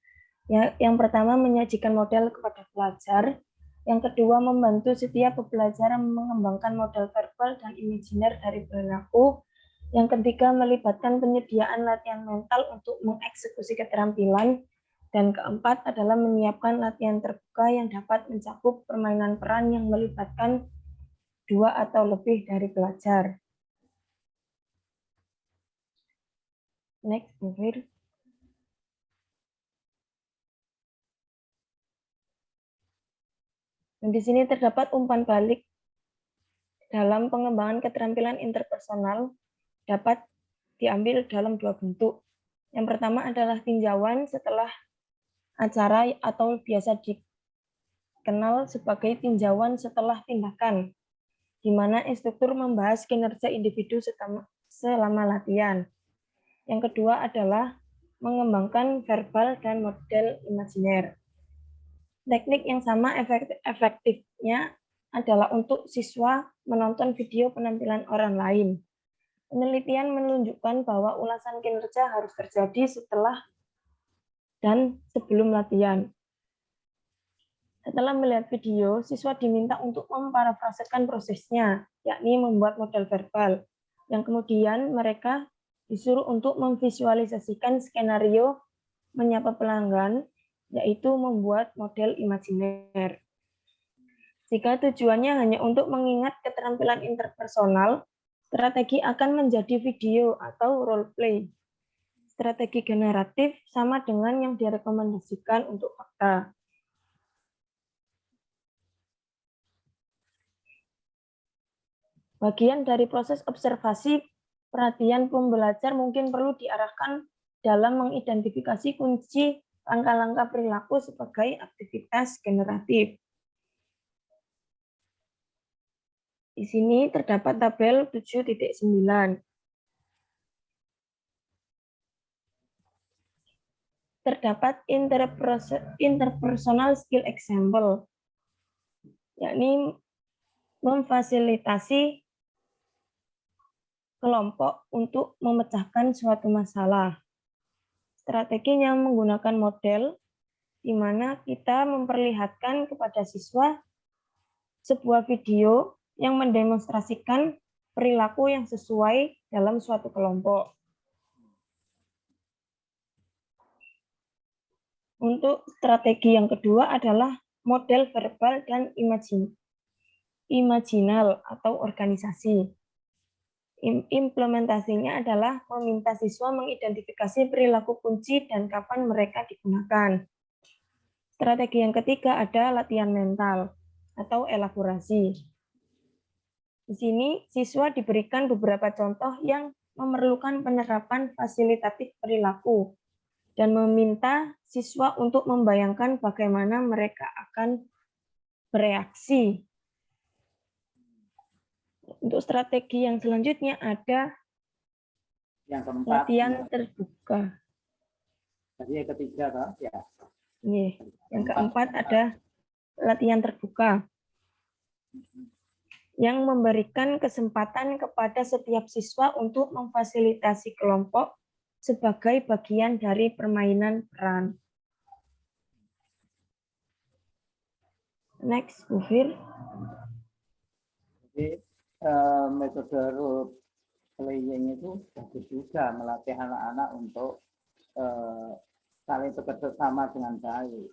Yang pertama, menyajikan model kepada pelajar. Yang kedua, membantu setiap pembelajaran mengembangkan model verbal dan imajiner dari perilaku. Yang ketiga, melibatkan penyediaan latihan mental untuk mengeksekusi keterampilan. Dan keempat adalah menyiapkan latihan terbuka yang dapat mencakup permainan peran yang melibatkan 2 atau lebih dari pelajar. Next, Bufir. Dan di sini terdapat umpan balik dalam pengembangan keterampilan interpersonal dapat diambil dalam 2 bentuk. Yang pertama adalah tinjauan setelah acara atau biasa dikenal sebagai tinjauan setelah tindakan, di mana instruktur membahas kinerja individu selama latihan. Yang kedua adalah mengembangkan verbal dan model imajiner. Teknik yang sama efektifnya adalah untuk siswa menonton video penampilan orang lain. Penelitian menunjukkan bahwa ulasan kinerja harus terjadi setelah dan sebelum latihan. Setelah melihat video, siswa diminta untuk memparafrasekan prosesnya, yakni membuat model verbal, yang kemudian mereka disuruh untuk memvisualisasikan skenario menyapa pelanggan, yaitu membuat model imajiner. Jika tujuannya hanya untuk mengingat keterampilan interpersonal, strategi akan menjadi video atau role play. Strategi generatif sama dengan yang direkomendasikan untuk fakta. Bagian dari proses observasi, perhatian pembelajar mungkin perlu diarahkan dalam mengidentifikasi kunci langkah-langkah perilaku sebagai aktivitas generatif. Di sini terdapat tabel 7.9. Terdapat interpersonal skill example, yakni memfasilitasi kelompok untuk memecahkan suatu masalah. Strateginya menggunakan model, di mana kita memperlihatkan kepada siswa sebuah video yang mendemonstrasikan perilaku yang sesuai dalam suatu kelompok. Untuk strategi yang kedua adalah model verbal dan imajinal atau organisasi. Implementasinya adalah meminta siswa mengidentifikasi perilaku kunci dan kapan mereka digunakan. Strategi yang ketiga ada latihan mental atau elaborasi. Di sini siswa diberikan beberapa contoh yang memerlukan penerapan fasilitatif perilaku dan meminta siswa untuk membayangkan bagaimana mereka akan bereaksi. Untuk strategi yang selanjutnya ada yang keempat, latihan terbuka. Tadi yang ketiga, toh? Ya. Yang keempat ada latihan terbuka yang memberikan kesempatan kepada setiap siswa untuk memfasilitasi kelompok sebagai bagian dari permainan peran. Next, Bufir. Jadi metode role playing itu bagus juga melatih anak-anak untuk saling bekerja sama dengan baik.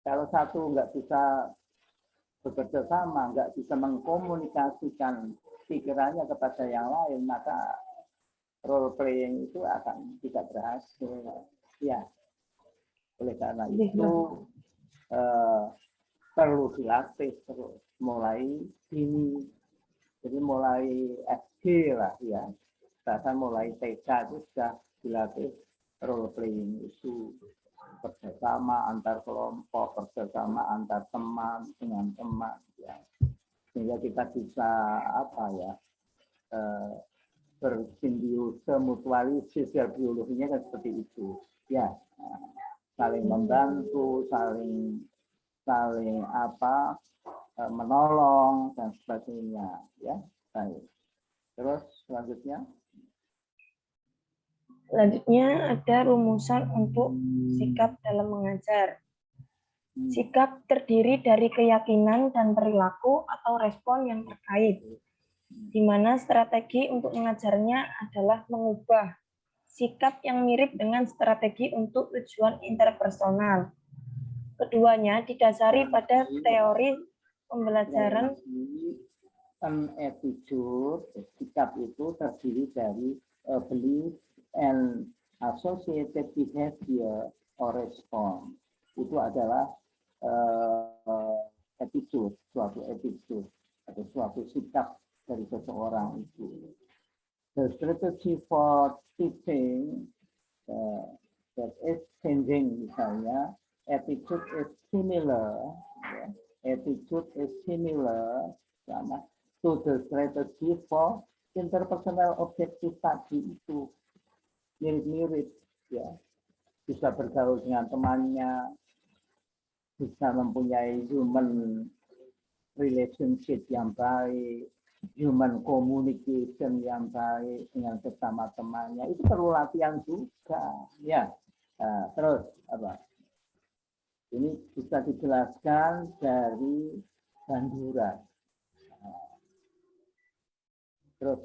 Kalau satu nggak bisa bekerja sama, nggak bisa mengkomunikasikan pikirannya kepada yang lain, maka role playing itu akan tidak berhasil. Ya, oleh karena itu perlu dilatih terus, mulai dini. Jadi mulai SD lah ya, bahkan mulai TK itu sudah dilatih role playing itu kerjasama antar kelompok, kerjasama antar teman dengan teman, ya. Sehingga kita bisa bersimbiose mutualis, sosial biologinya kan seperti itu, ya. Saling membantu, saling menolong dan sebagainya, ya. Baik. Terus selanjutnya ada rumusan untuk sikap dalam mengajar. Sikap terdiri dari keyakinan dan perilaku atau respon yang terkait, di mana strategi untuk mengajarnya adalah mengubah sikap yang mirip dengan strategi untuk tujuan interpersonal. Keduanya didasari pada teori pembelajaran. An attitude, sikap itu terdiri dari belief and associated behavior or response. Itu adalah attitude, suatu attitude atau suatu sikap dari seseorang itu. The strategy for teaching that is changing, misalnya attitude is similar, attitude is similar sama to the strategy for interpersonal objective tadi itu, mirip-mirip, ya, bisa bergaul dengan temannya, bisa mempunyai human relationship yang baik, human communication yang baik dengan sesama temannya, itu perlu latihan juga, ya. Nah, terus apa? Ini bisa dijelaskan dari Bandura. Terus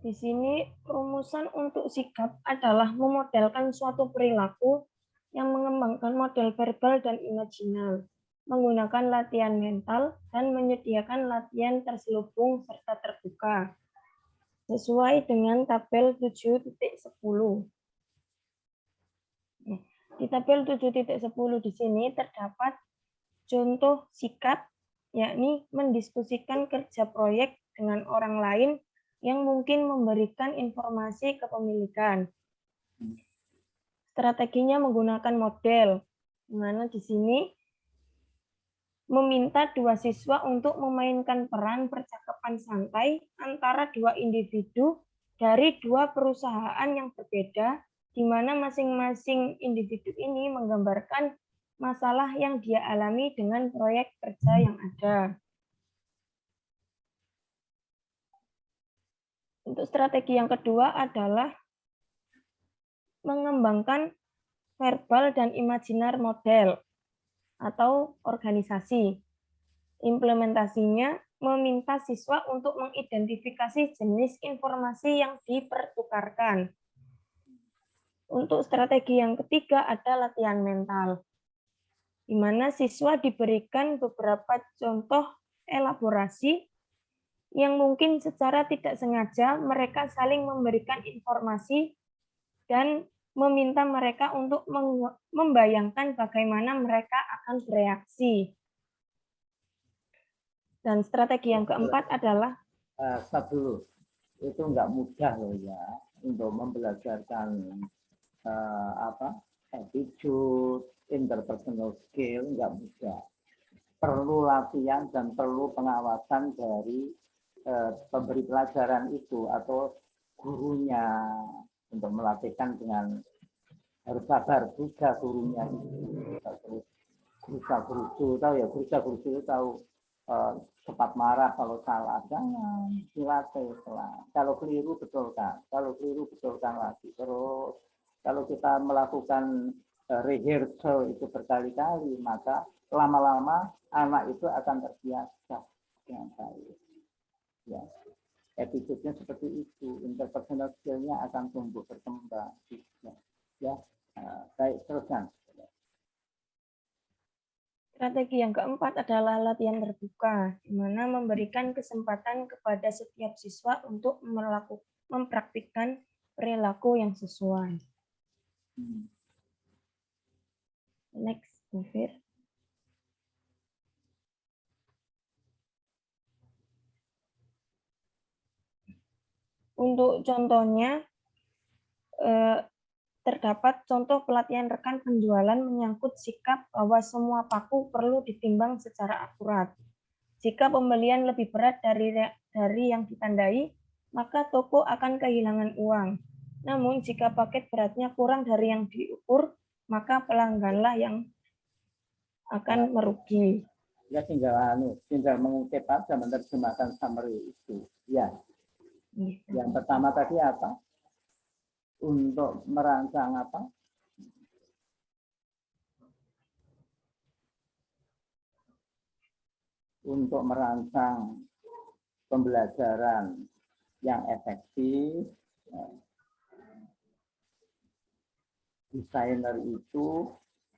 di sini rumusan untuk sikap adalah memodelkan suatu perilaku yang mengembangkan model verbal dan imajinal, menggunakan latihan mental, dan menyediakan latihan terselubung serta terbuka, sesuai dengan tabel 7.10. Di tabel 7.10 di sini terdapat contoh sikap, yakni mendiskusikan kerja proyek dengan orang lain yang mungkin memberikan informasi kepemilikan. Strateginya menggunakan model, di mana di sini meminta dua siswa untuk memainkan peran percakapan santai antara dua individu dari dua perusahaan yang berbeda, di mana masing-masing individu ini menggambarkan masalah yang dia alami dengan proyek kerja yang ada. Untuk strategi yang kedua adalah mengembangkan verbal dan imajiner model atau organisasi. Implementasinya meminta siswa untuk mengidentifikasi jenis informasi yang dipertukarkan. Untuk strategi yang ketiga ada latihan mental, di mana siswa diberikan beberapa contoh elaborasi yang mungkin secara tidak sengaja mereka saling memberikan informasi dan meminta mereka untuk membayangkan bagaimana mereka akan bereaksi. Dan strategi yang keempat adalah stop dulu. Itu nggak mudah loh ya untuk membelajarkan attitude, interpersonal skill, nggak mudah. Perlu latihan dan perlu pengawasan dari pemberi pelajaran itu atau gurunya untuk melatihkan dengan harus sabar juga gurunya itu. Guru tahu ya, guru itu tahu cepat marah kalau salah, jangan dilatih pelan. Kalau keliru betulkan, lagi. Terus kalau kita melakukan rehearsal itu berkali-kali, maka lama-lama anak itu akan terbiasa dengan baik. Ya, attitude-nya seperti itu, interpersonal skill-nya akan tumbuh berkembang. Ya, baik, teruskan. Strategi yang keempat adalah latihan terbuka, di mana memberikan kesempatan kepada setiap siswa untuk mempraktikkan perilaku yang sesuai. Next, Mufir. Untuk contohnya, terdapat contoh pelatihan rekan penjualan menyangkut sikap bahwa semua paku perlu ditimbang secara akurat. Jika pembelian lebih berat dari yang ditandai, maka toko akan kehilangan uang. Namun jika paket beratnya kurang dari yang diukur, maka pelangganlah yang akan merugi. Ya tinggal mengutip aja, menerjemahkan summary itu. Ya. Yang pertama tadi apa? Untuk merancang apa? Untuk merancang pembelajaran yang efektif, desainer itu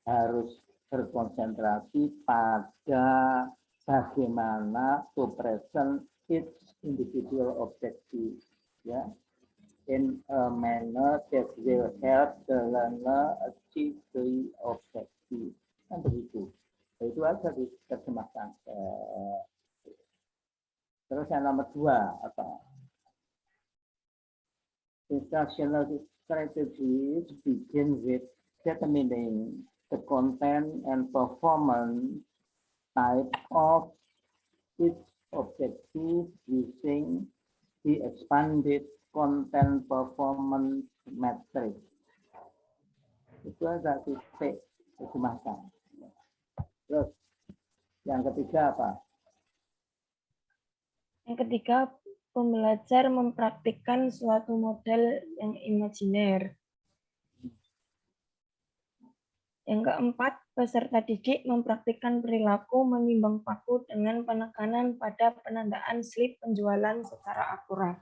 harus berkonsentrasi pada bagaimana to present each individual objective, ya, in a manner that will help the learner achieve the objective. Kan begitu. Itu aja diterjemahkan. Terus yang nomor 2 apa? Instructional strategies begin with determining the content and performance type of each objective using the expanded content performance matrix. Itu ada titik terjemahkan. Terus yang ketiga apa? Yang ketiga, pembelajar mempraktikkan suatu model yang imajiner. Yang keempat, peserta didik mempraktikkan perilaku menimbang paku dengan penekanan pada penandaan slip penjualan secara akurat.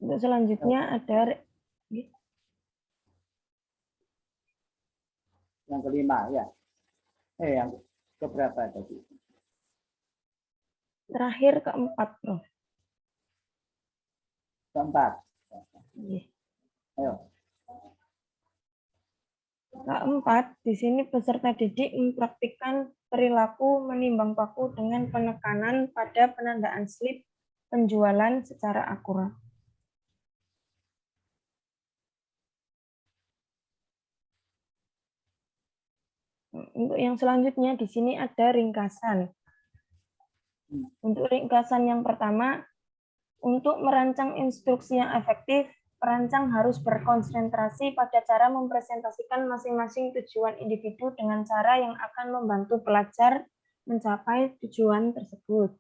Untuk selanjutnya ada yang kelima ya. Yang keberapa tadi? Terakhir keempat, Prof. Keempat. Ayo. Keempat, di sini peserta didik mempraktikkan perilaku menimbang paku dengan penekanan pada penandaan slip penjualan secara akurat. Untuk yang selanjutnya, di sini ada ringkasan. Untuk ringkasan yang pertama, untuk merancang instruksi yang efektif, perancang harus berkonsentrasi pada cara mempresentasikan masing-masing tujuan individu dengan cara yang akan membantu pelajar mencapai tujuan tersebut.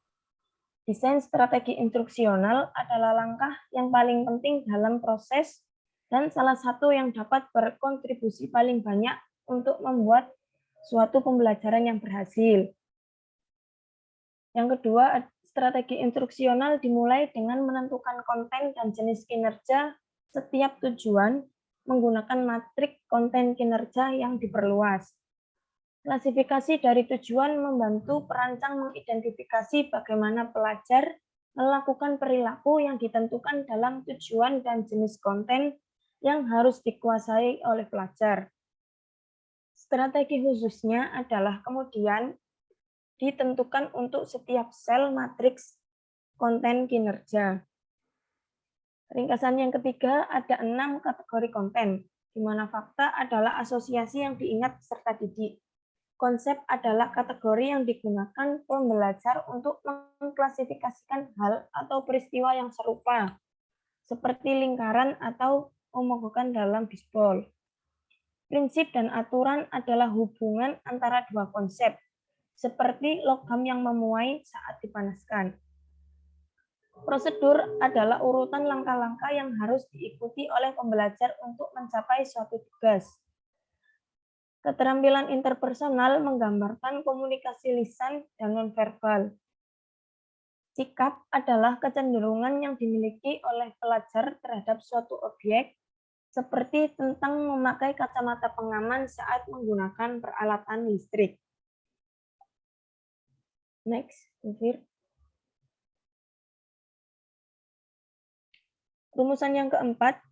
Desain strategi instruksional adalah langkah yang paling penting dalam proses dan salah satu yang dapat berkontribusi paling banyak untuk membuat suatu pembelajaran yang berhasil. Yang kedua, strategi instruksional dimulai dengan menentukan konten dan jenis kinerja setiap tujuan menggunakan matriks konten kinerja yang diperluas. Klasifikasi dari tujuan membantu perancang mengidentifikasi bagaimana pelajar melakukan perilaku yang ditentukan dalam tujuan dan jenis konten yang harus dikuasai oleh pelajar. Strategi khususnya adalah kemudian ditentukan untuk setiap sel matriks konten kinerja. Ringkasan yang ketiga, ada 6 kategori konten, di mana fakta adalah asosiasi yang diingat peserta didik. Konsep adalah kategori yang digunakan pembelajar untuk mengklasifikasikan hal atau peristiwa yang serupa, seperti lingkaran atau pemogokan dalam bisbol. Prinsip dan aturan adalah hubungan antara dua konsep, seperti logam yang memuai saat dipanaskan. Prosedur adalah urutan langkah-langkah yang harus diikuti oleh pembelajar untuk mencapai suatu tugas. Keterampilan interpersonal menggambarkan komunikasi lisan dan nonverbal. Sikap adalah kecenderungan yang dimiliki oleh pelajar terhadap suatu objek, seperti tentang memakai kacamata pengaman saat menggunakan peralatan listrik. Next, Fir. Rumusan yang keempat,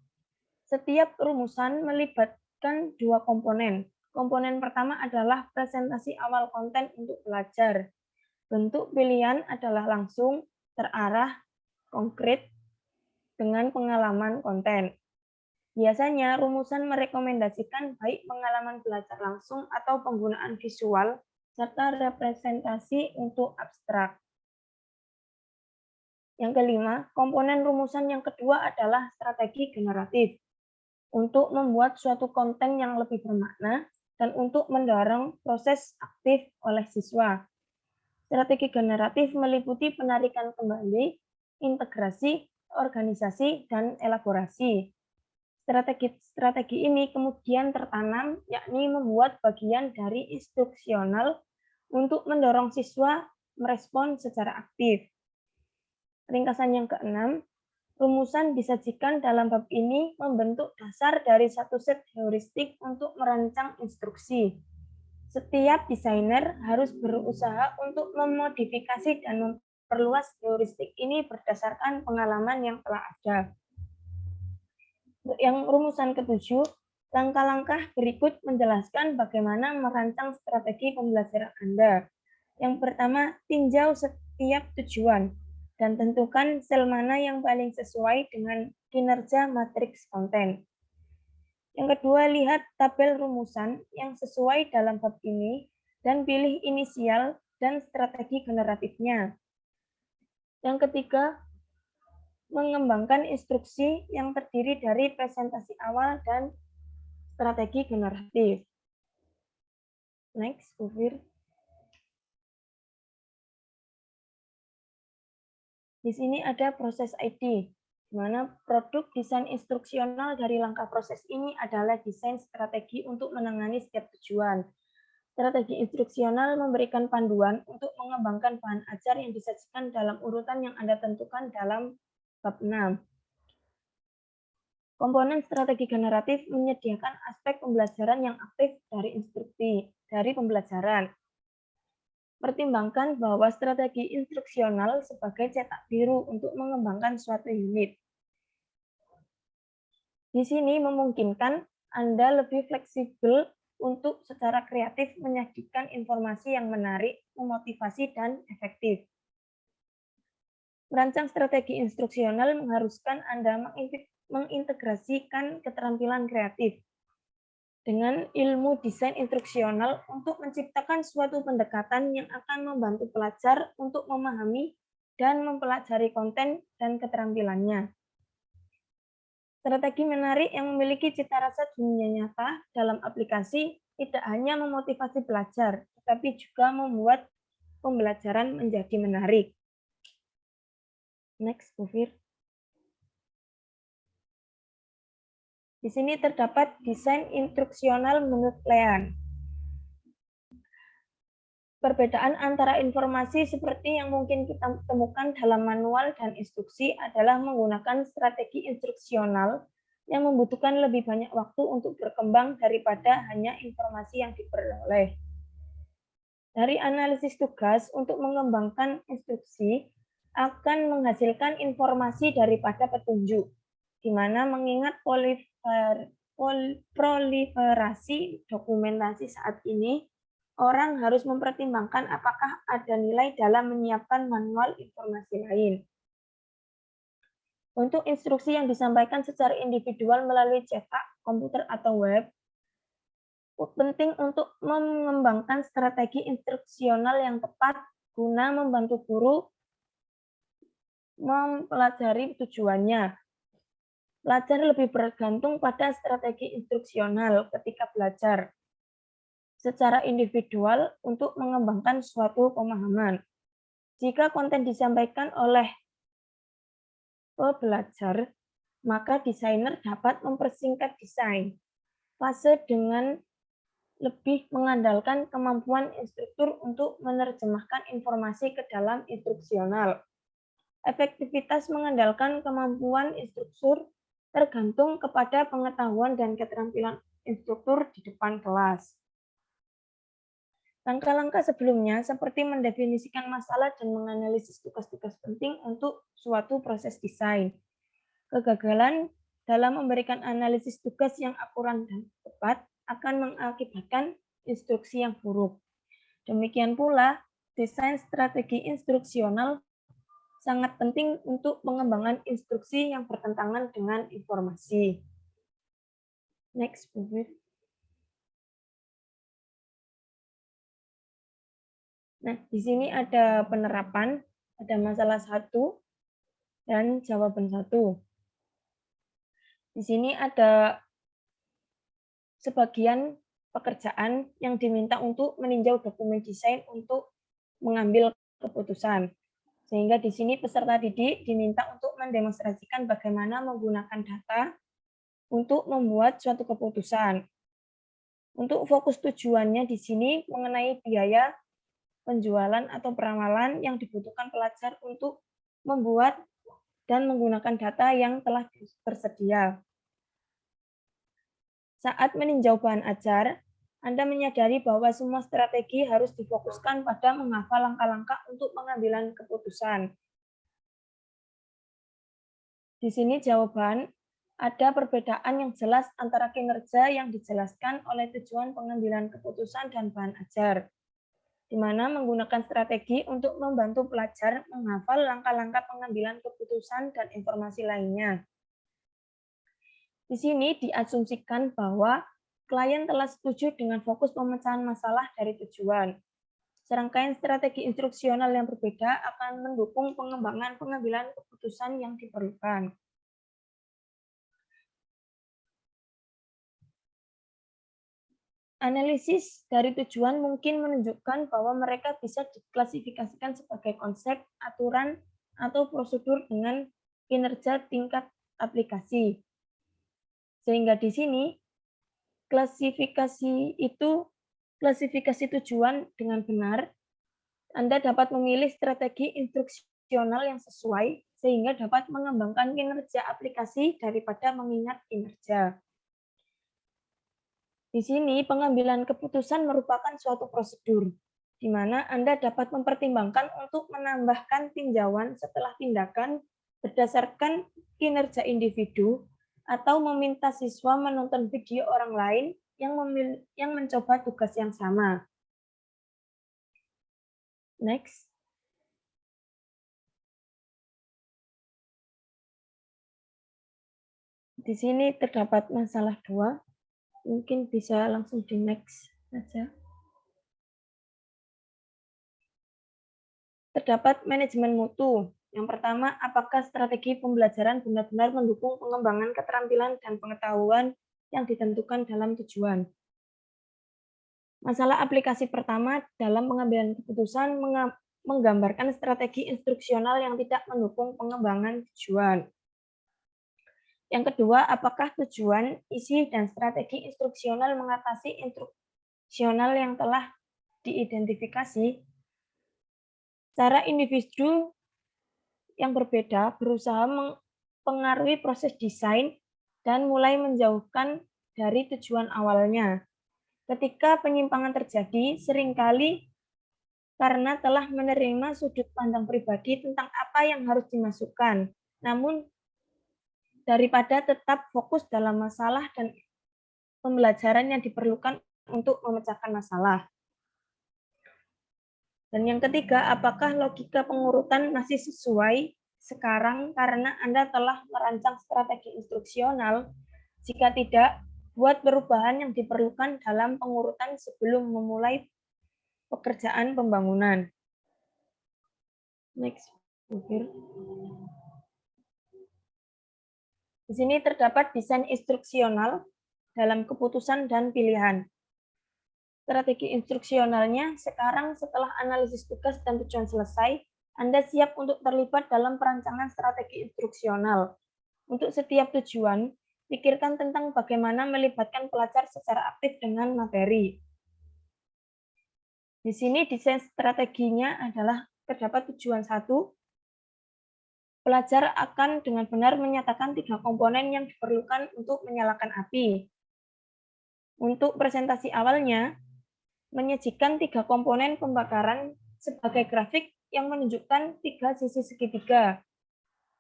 setiap rumusan melibatkan dua komponen, Komponen pertama adalah presentasi awal konten untuk pelajar. Bentuk pilihan adalah langsung, terarah, konkret, dengan pengalaman konten. Biasanya, rumusan merekomendasikan baik pengalaman belajar langsung atau penggunaan visual, serta representasi untuk abstrak. Yang kelima, komponen rumusan yang kedua adalah strategi generatif. Untuk membuat suatu konten yang lebih bermakna dan untuk mendorong proses aktif oleh siswa. Strategi generatif meliputi penarikan kembali, integrasi, organisasi, dan elaborasi. Strategi ini kemudian tertanam, yakni membuat bagian dari instruksional untuk mendorong siswa merespon secara aktif. Ringkasan yang keenam, rumusan disajikan dalam bab ini membentuk dasar dari satu set heuristik untuk merancang instruksi. Setiap desainer harus berusaha untuk memodifikasi dan memperluas heuristik ini berdasarkan pengalaman yang telah ada. Yang rumusan ketujuh, langkah-langkah berikut menjelaskan bagaimana merancang strategi pembelajaran Anda. Yang pertama, tinjau setiap tujuan dan tentukan sel mana yang paling sesuai dengan kinerja matriks konten. Yang kedua, lihat tabel rumusan yang sesuai dalam bab ini dan pilih inisial dan strategi generatifnya. Yang ketiga, mengembangkan instruksi yang terdiri dari presentasi awal dan strategi generatif. Next, Ufir. Di sini ada proses ID, di mana produk desain instruksional dari langkah proses ini adalah desain strategi untuk menangani setiap tujuan. Strategi instruksional memberikan panduan untuk mengembangkan bahan ajar yang disajikan dalam urutan yang Anda tentukan dalam bab 6. Komponen strategi generatif menyediakan aspek pembelajaran yang aktif dari instruksi, dari pembelajaran. Pertimbangkan bahwa strategi instruksional sebagai cetak biru untuk mengembangkan suatu unit. Di sini memungkinkan Anda lebih fleksibel untuk secara kreatif menyajikan informasi yang menarik, memotivasi, dan efektif. Merancang strategi instruksional mengharuskan Anda mengintegrasikan keterampilan kreatif dengan ilmu desain instruksional untuk menciptakan suatu pendekatan yang akan membantu pelajar untuk memahami dan mempelajari konten dan keterampilannya. Strategi menarik yang memiliki cita rasa dunia nyata dalam aplikasi tidak hanya memotivasi pelajar, tetapi juga membuat pembelajaran menjadi menarik. Next, Ufir. Di sini terdapat desain instruksional menurut Lean. Perbedaan antara informasi seperti yang mungkin kita temukan dalam manual dan instruksi adalah menggunakan strategi instruksional yang membutuhkan lebih banyak waktu untuk berkembang daripada hanya informasi yang diperoleh. Dari analisis tugas untuk mengembangkan instruksi akan menghasilkan informasi daripada petunjuk, di mana mengingat proliferasi dokumentasi saat ini, orang harus mempertimbangkan apakah ada nilai dalam menyiapkan manual informasi lain. Untuk instruksi yang disampaikan secara individual melalui cetak, komputer, atau web, penting untuk mengembangkan strategi instruksional yang tepat guna membantu guru mempelajari tujuannya. Pelajar lebih bergantung pada strategi instruksional ketika belajar secara individual untuk mengembangkan suatu pemahaman. Jika konten disampaikan oleh pembelajar, maka desainer dapat mempersingkat desain fase dengan lebih mengandalkan kemampuan instruktur untuk menerjemahkan informasi ke dalam instruksional. Efektivitas mengandalkan kemampuan instruktur tergantung kepada pengetahuan dan keterampilan instruktur di depan kelas. Langkah-langkah sebelumnya seperti mendefinisikan masalah dan menganalisis tugas-tugas penting untuk suatu proses desain. Kegagalan dalam memberikan analisis tugas yang akurat dan tepat akan mengakibatkan instruksi yang buruk. Demikian pula, desain strategi instruksional sangat penting untuk pengembangan instruksi yang bertentangan dengan informasi. Next, Bu Bir. Nah, di sini ada penerapan, ada masalah 1 dan jawaban 1. Di sini ada sebagian pekerjaan yang diminta untuk meninjau dokumen desain untuk mengambil keputusan. Sehingga di sini peserta didik diminta untuk mendemonstrasikan bagaimana menggunakan data untuk membuat suatu keputusan. Untuk fokus tujuannya di sini mengenai biaya penjualan atau peramalan yang dibutuhkan pelajar untuk membuat dan menggunakan data yang telah tersedia. Saat meninjau bahan ajar, Anda menyadari bahwa semua strategi harus difokuskan pada menghafal langkah-langkah untuk pengambilan keputusan. Di sini jawaban, ada perbedaan yang jelas antara kinerja yang dijelaskan oleh tujuan pengambilan keputusan dan bahan ajar, di mana menggunakan strategi untuk membantu pelajar menghafal langkah-langkah pengambilan keputusan dan informasi lainnya. Di sini diasumsikan bahwa klien telah setuju dengan fokus pemecahan masalah dari tujuan. Serangkaian strategi instruksional yang berbeda akan mendukung pengembangan pengambilan keputusan yang diperlukan. Analisis dari tujuan mungkin menunjukkan bahwa mereka bisa diklasifikasikan sebagai konsep, aturan, atau prosedur dengan kinerja tingkat aplikasi. Sehingga di sini klasifikasi tujuan dengan benar, Anda dapat memilih strategi instruksional yang sesuai sehingga dapat mengembangkan kinerja aplikasi daripada mengingat kinerja. Di sini pengambilan keputusan merupakan suatu prosedur, di mana Anda dapat mempertimbangkan untuk menambahkan tinjauan setelah tindakan berdasarkan kinerja individu, atau meminta siswa menonton video orang lain yang mencoba tugas yang sama. Next. Di sini terdapat masalah 2. Mungkin bisa langsung di next saja. Terdapat manajemen mutu. Yang pertama, apakah strategi pembelajaran benar-benar mendukung pengembangan keterampilan dan pengetahuan yang ditentukan dalam tujuan? Masalah aplikasi pertama dalam pengambilan keputusan menggambarkan strategi instruksional yang tidak mendukung pengembangan tujuan. Yang kedua, apakah tujuan, isi, dan strategi instruksional mengatasi instruksional yang telah diidentifikasi? Cara individu yang berbeda berusaha mempengaruhi proses desain dan mulai menjauhkan dari tujuan awalnya. Ketika penyimpangan terjadi, seringkali karena telah menerima sudut pandang pribadi tentang apa yang harus dimasukkan, namun daripada tetap fokus dalam masalah dan pembelajaran yang diperlukan untuk memecahkan masalah. Dan yang ketiga, apakah logika pengurutan masih sesuai sekarang karena Anda telah merancang strategi instruksional? Jika tidak, buat perubahan yang diperlukan dalam pengurutan sebelum memulai pekerjaan pembangunan. Next. Di sini terdapat desain instruksional dalam keputusan dan pilihan. Strategi instruksionalnya sekarang setelah analisis tugas dan tujuan selesai, Anda siap untuk terlibat dalam perancangan strategi instruksional. Untuk setiap tujuan, pikirkan tentang bagaimana melibatkan pelajar secara aktif dengan materi. Di sini desain strateginya adalah terdapat tujuan 1. Pelajar akan dengan benar menyatakan 3 komponen yang diperlukan untuk menyalakan api. Untuk presentasi awalnya, menyajikan 3 komponen pembakaran sebagai grafik yang menunjukkan 3 sisi segitiga.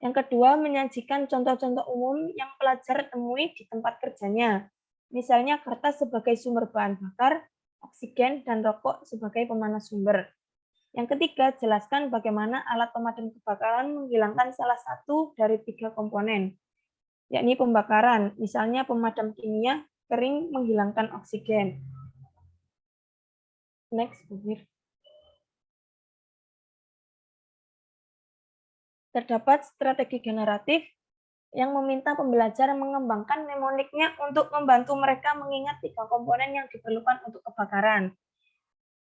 Yang kedua, menyajikan contoh-contoh umum yang pelajar temui di tempat kerjanya. Misalnya kertas sebagai sumber bahan bakar, oksigen, dan rokok sebagai pemanas sumber. Yang ketiga, jelaskan bagaimana alat pemadam kebakaran menghilangkan salah satu dari 3 komponen, yakni pembakaran, misalnya pemadam kimia, kering menghilangkan oksigen. Next, Bu Bir. Terdapat strategi generatif yang meminta pembelajar mengembangkan mnemoniknya untuk membantu mereka mengingat 3 komponen yang diperlukan untuk kebakaran.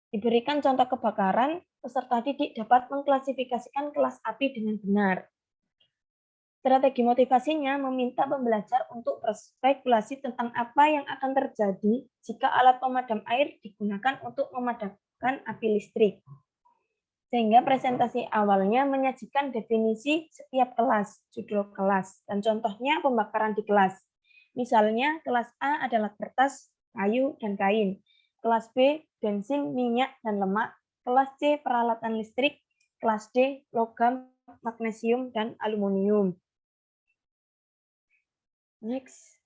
Diberikan contoh kebakaran, peserta didik dapat mengklasifikasikan kelas api dengan benar. Strategi motivasinya meminta pembelajar untuk berspekulasi tentang apa yang akan terjadi jika alat pemadam air digunakan untuk memadamkan api listrik. Sehingga presentasi awalnya menyajikan definisi setiap kelas, judul kelas, dan contohnya pembakaran di kelas. Misalnya, kelas A adalah kertas, kayu, dan kain. Kelas B, bensin, minyak, dan lemak. Kelas C, peralatan listrik. Kelas D, logam, magnesium, dan aluminium. Next.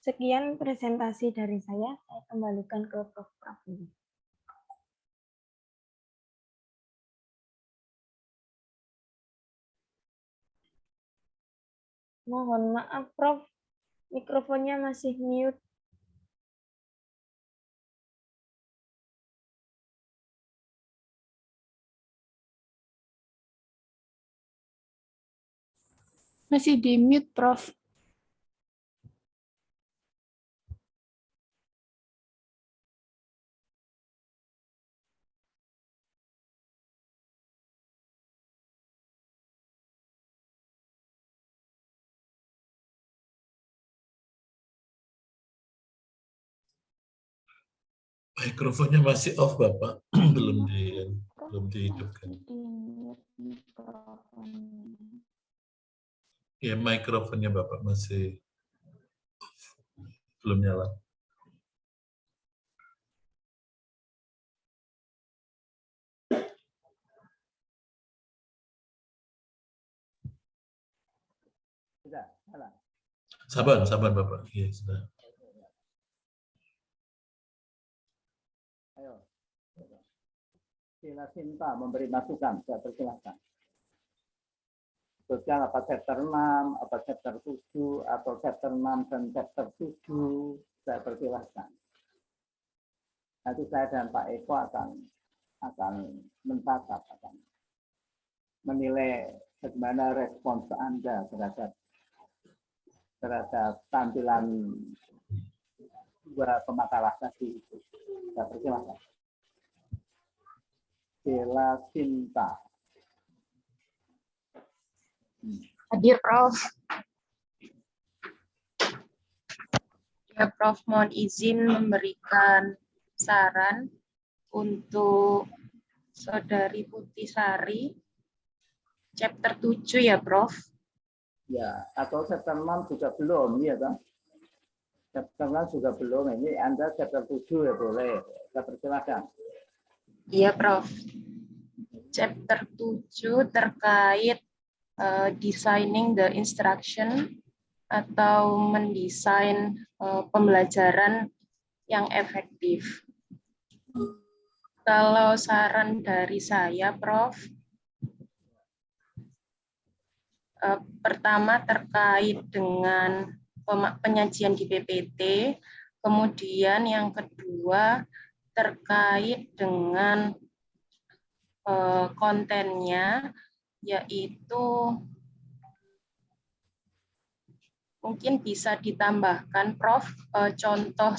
Sekian presentasi dari saya kembalikan ke Prof. Prabu. Mohon maaf, Prof. Mikrofonnya masih mute. Masih di mute, Prof. Mikrofonnya masih off, Bapak. belum dihidupkan. Ya, mikrofonnya Bapak masih off. Belum nyala. Sudah, salah. Sabar Bapak. Iya, sudah. Ayo. Sila Sinta memberi masukan, saya persilahkan. Sosial apa chapter 6, apa chapter 7, atau chapter 6 dan chapter 7, saya persilahkan. Nanti saya dan Pak Eko akan mencatat, akan menilai bagaimana respons Anda terhadap tampilan dua pemakalah tadi itu. Saya persilahkan. Sila Sinta. Hadir, Prof. Ya, Prof, mohon izin memberikan saran untuk Saudari Putisari, chapter 7 ya, Prof. Ya, atau chapter 6 juga belum, ya kan? Chapter 6 juga belum, ini Anda chapter 7 ya boleh. Saya persilahkan. Iya, Prof. Chapter 7 terkait designing the instruction atau mendesain pembelajaran yang efektif. Kalau saran dari saya, Prof, pertama terkait dengan penyajian di PPT, kemudian yang kedua terkait dengan kontennya, yaitu mungkin bisa ditambahkan, Prof, contoh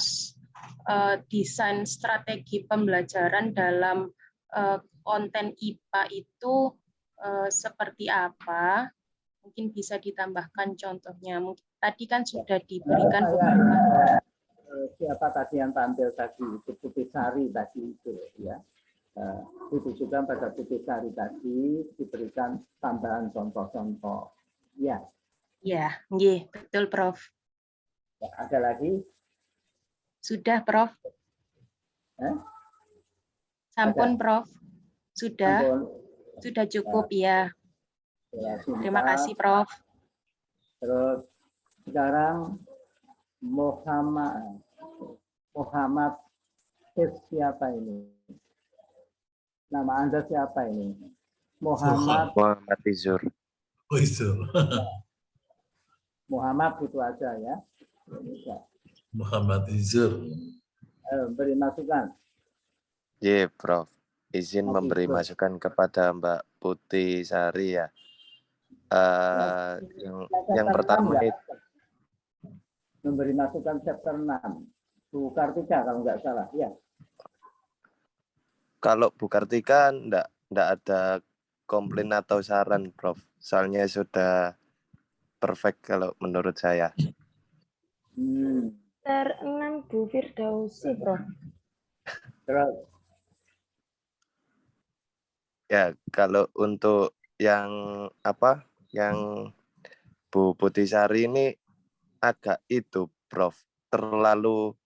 desain strategi pembelajaran dalam konten IPA itu seperti apa? Mungkin bisa ditambahkan contohnya. Tadi kan sudah diberikan beberapa. Siapa tadi yang tampil tadi? Itu Putisari tadi itu, ya. Ditujukan pada Putisari tadi diberikan tambahan contoh-contoh. Ya. Ya, betul, Prof. Ya, ada lagi? Sudah, Prof. Sampun, Prof. Sudah. Sampun. Sudah cukup, ya. Terima kasih, Prof. Terus sekarang Muhammad siapa ini? Nama Anda siapa ini? Muhammad Izur. Oh, itu. Muhammad itu aja ya. Muhammad Izur. Beri masukan. Iya, Prof. Izin Oke, memberi Prof. masukan kepada Mbak Putih Sari ya. Yang pertama itu memberi masukan chapter 6. Bu Kartika kalau nggak salah, ya. kalau Bu Kartika enggak ada komplain atau saran, Prof. Soalnya sudah perfect kalau menurut saya. Chapter 6 Bu Firdausi, Prof. Terus Ya, kalau untuk yang yang Bu Putisari ini agak itu, Prof. Terlalu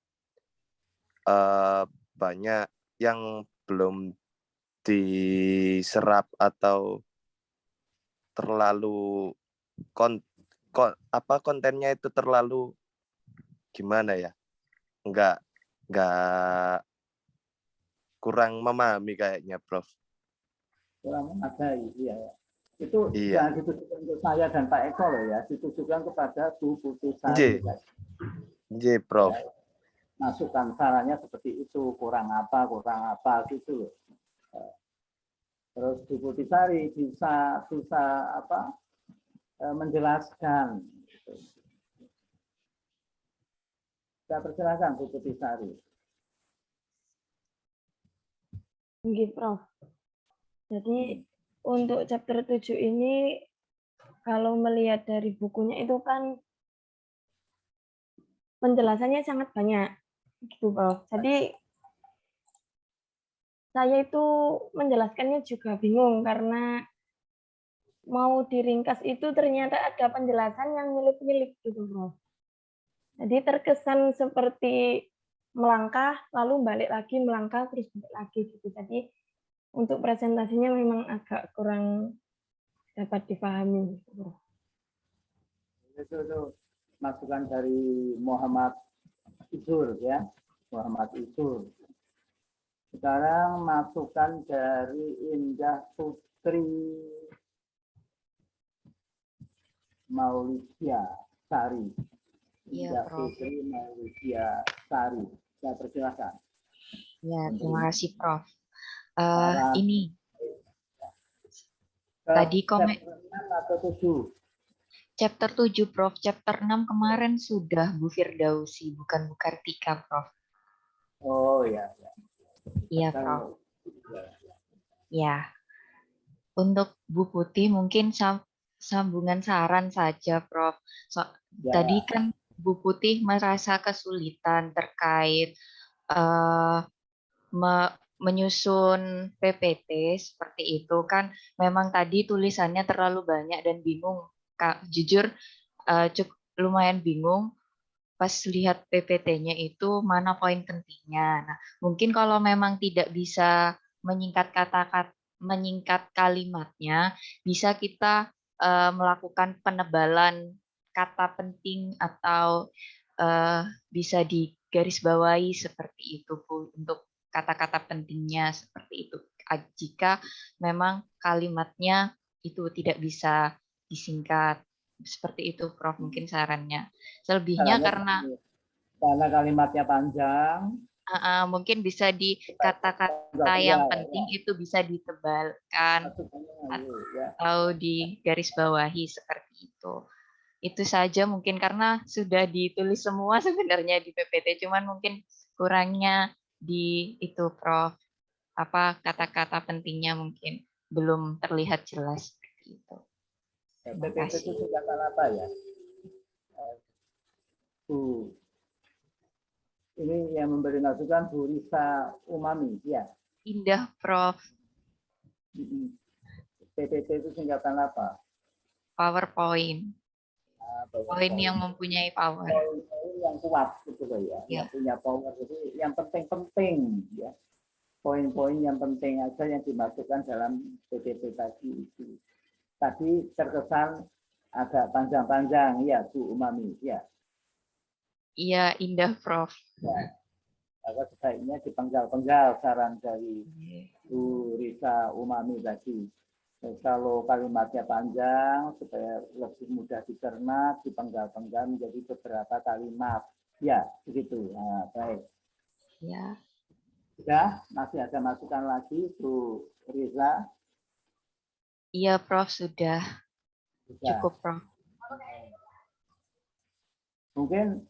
banyak yang belum diserap atau terlalu kontennya itu terlalu gimana ya? Enggak kurang memahami kayaknya, Prof. kurang memadai, iya. Itu Iya. jangan ditujukan untuk saya dan Pak Eko loh ya, ditujukan kepada Bu Putusari. Iya, Prof. Ya, masukan sarannya seperti itu, kurang apa gitu loh. Terus Bu Putusari bisa menjelaskan. Saya persilakan Bu Putusari. Nggih, Prof. Jadi untuk chapter 7 ini kalau melihat dari bukunya itu kan penjelasannya sangat banyak gitu, Prof. Jadi saya itu menjelaskannya juga bingung karena mau diringkas itu ternyata ada penjelasan yang nyelip-nyelip gitu, Prof. Jadi terkesan seperti melangkah lalu balik lagi, melangkah terus balik lagi gitu. Jadi untuk presentasinya memang agak kurang dapat dipahami. Itu masukan dari Muhammad Izur ya, Muhammad Izur. Sekarang masukan dari Indah Putri Maulidya Sari. Indah Putri Maulidya Sari. Saya persilakan. Ya, terima kasih, Prof. Ini tadi komen atau 7. Chapter 7, Prof. Chapter 6 kemarin sudah Bu Firdausi, bukan Bu Kartika, Prof. Oh ya. Iya, Prof. Ya. Untuk Bu Putih mungkin sambungan saran saja, Prof. Tadi kan Bu Putih merasa kesulitan terkait menyusun PPT seperti itu kan, memang tadi tulisannya terlalu banyak dan bingung, Kak. Jujur lumayan bingung pas lihat PPT-nya itu mana poin pentingnya. Nah, mungkin kalau memang tidak bisa menyingkat kalimatnya, bisa kita melakukan penebalan kata penting atau bisa digarisbawahi seperti itu, Bu, untuk kata-kata pentingnya seperti itu. Jika memang kalimatnya itu tidak bisa disingkat seperti itu, Prof. Mungkin sarannya. Selebihnya karena kalimatnya panjang. Mungkin bisa di kata-kata yang penting itu bisa ditebalkan atau digarisbawahi seperti itu. Itu saja mungkin karena sudah ditulis semua sebenarnya di PPT, cuman mungkin kurangnya di itu, Prof. Kata-kata pentingnya mungkin belum terlihat jelas seperti itu. PPT itu singkatan apa ya? Ini yang memberi masukan Bu Risa Umami, ya. Indah, Prof. PPT itu singkatan apa? PowerPoint. Poin yang mempunyai power. Poin yang kuat gitu loh ya. Yang punya power. Jadi yang penting-penting ya. Poin-poin yang penting aja yang dimasukkan dalam PPT tadi itu. tadi terkesan agak panjang-panjang, ya Bu Umami, ya. Iya, indah, Prof. Ya. Maka sebaiknya dipenggal-penggal saran dari Bu Risa Umami tadi. Kalau kalimatnya panjang, supaya lebih mudah dicerna, dipenggal-penggal menjadi beberapa kalimat. Ya, begitu. Nah, baik. Ya. Sudah, masih ada masukan lagi, Bu Risa? Iya, Prof, sudah. Sudah. Cukup, Prof. Mungkin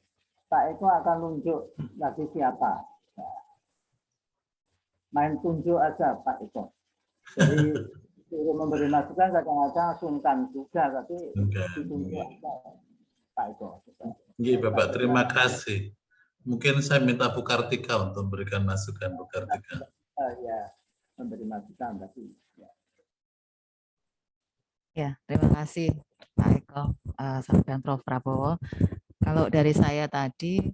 Pak Eko akan nunjuk lagi siapa. Main tunjuk aja Pak Eko. Jadi suruh memberi masukan kadang-kadang sungkan juga, tapi ditunjuk aja Pak Eko. Iya, Bapak, terima kasih. Mungkin saya minta Bu Kartika untuk memberikan masukan, Bu Kartika. Ya, memberi masukan tadi. Ya, terima kasih Pak Eko dan Prof. Prabowo. Kalau dari saya tadi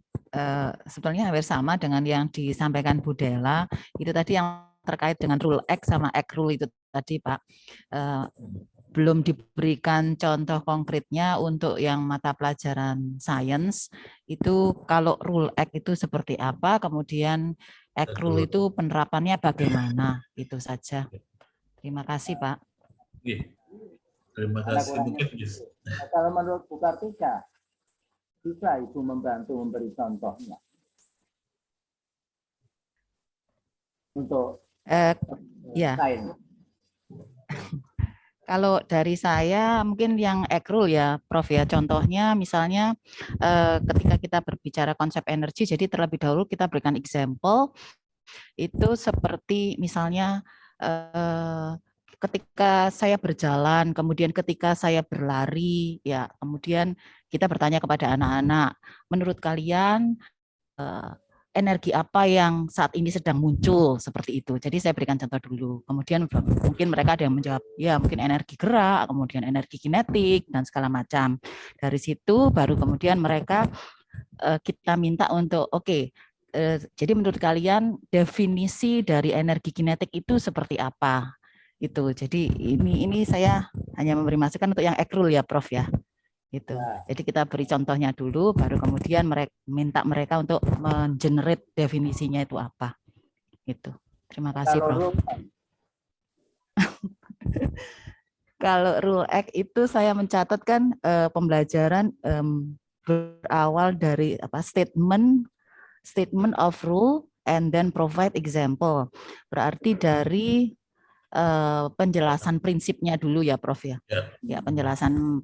sebenarnya hampir sama dengan yang disampaikan Bu Della. Itu tadi yang terkait dengan rule X sama X rule itu tadi Pak. Belum diberikan contoh konkretnya untuk yang mata pelajaran sains. Itu kalau rule X itu seperti apa, kemudian X rule itu penerapannya bagaimana. Itu saja. Terima kasih Pak. Terima kasih. Mungkin kalau menurut Bu Kartika, bisa Ibu membantu memberi contohnya untuk ya. sains. Kalau dari saya mungkin yang ekrul ya Prof ya, contohnya misalnya ketika kita berbicara konsep energi, jadi terlebih dahulu kita berikan example itu seperti misalnya ketika saya berjalan, kemudian ketika saya berlari, ya kemudian kita bertanya kepada anak-anak, menurut kalian energi apa yang saat ini sedang muncul seperti itu. Jadi saya berikan contoh dulu. Kemudian mungkin mereka ada yang menjawab, ya mungkin energi gerak, kemudian energi kinetik dan segala macam. Dari situ baru kemudian mereka kita minta untuk jadi menurut kalian definisi dari energi kinetik itu seperti apa? Itu. Jadi ini saya hanya memberi masukan untuk yang ekrul ya Prof ya. Gitu. Jadi kita beri contohnya dulu, baru kemudian minta mereka untuk mengenerate definisinya itu apa. Gitu. Terima kasih Prof. Kalau rule X itu saya mencatatkan pembelajaran berawal dari statement of rule and then provide example. Berarti dari penjelasan prinsipnya dulu ya Prof ya. Ya, penjelasan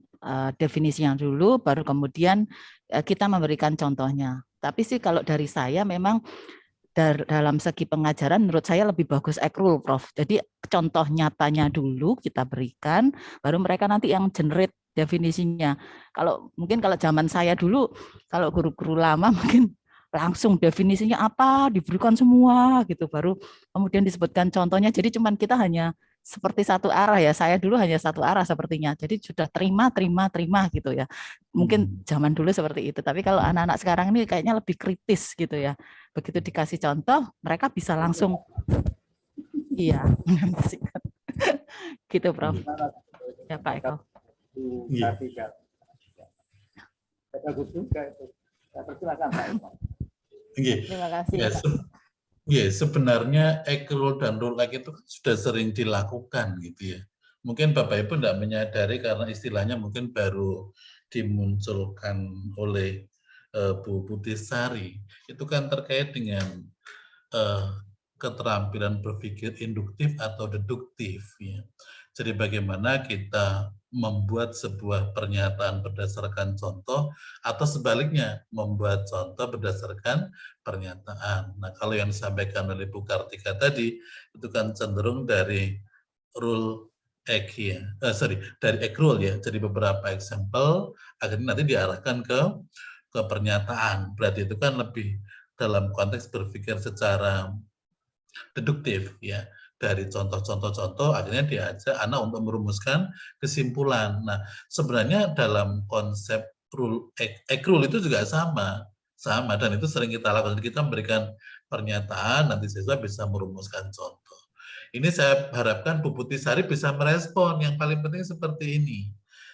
definisinya dulu, baru kemudian kita memberikan contohnya. Tapi sih kalau dari saya memang dalam segi pengajaran menurut saya lebih bagus ekrul Prof. Jadi contoh nyatanya dulu kita berikan, baru mereka nanti yang generate definisinya. Mungkin kalau zaman saya dulu, kalau guru-guru lama mungkin langsung definisinya apa diberikan semua gitu, baru kemudian disebutkan contohnya. Jadi cuman kita hanya seperti satu arah ya, saya dulu hanya satu arah sepertinya, jadi sudah terima gitu ya. Mungkin zaman dulu seperti itu, tapi kalau anak-anak sekarang ini kayaknya lebih kritis gitu ya. Begitu dikasih contoh mereka bisa langsung iya gitu Prof. Ya Pak Eko. Terima kasih. Ya, sebenarnya ekrul dan rule itu sudah sering dilakukan gitu ya. Mungkin Bapak Ibu tidak menyadari karena istilahnya mungkin baru dimunculkan oleh Bu Putisari. Itu kan terkait dengan keterampilan berpikir induktif atau deduktif. Ya. Jadi bagaimana kita membuat sebuah pernyataan berdasarkan contoh atau sebaliknya membuat contoh berdasarkan pernyataan. Nah, kalau yang disampaikan oleh Bu Kartika tadi itu kan cenderung dari rule X ya, dari X rule ya. Jadi beberapa example akhirnya nanti diarahkan ke pernyataan. Berarti itu kan lebih dalam konteks berpikir secara deduktif ya. Dari contoh-contoh akhirnya diajak anak untuk merumuskan kesimpulan. Nah, sebenarnya dalam konsep rule itu juga sama dan itu sering kita lakukan. Kita memberikan pernyataan, nanti siswa bisa merumuskan contoh. Ini saya harapkan Bu Putisari bisa merespon. Yang paling penting seperti ini.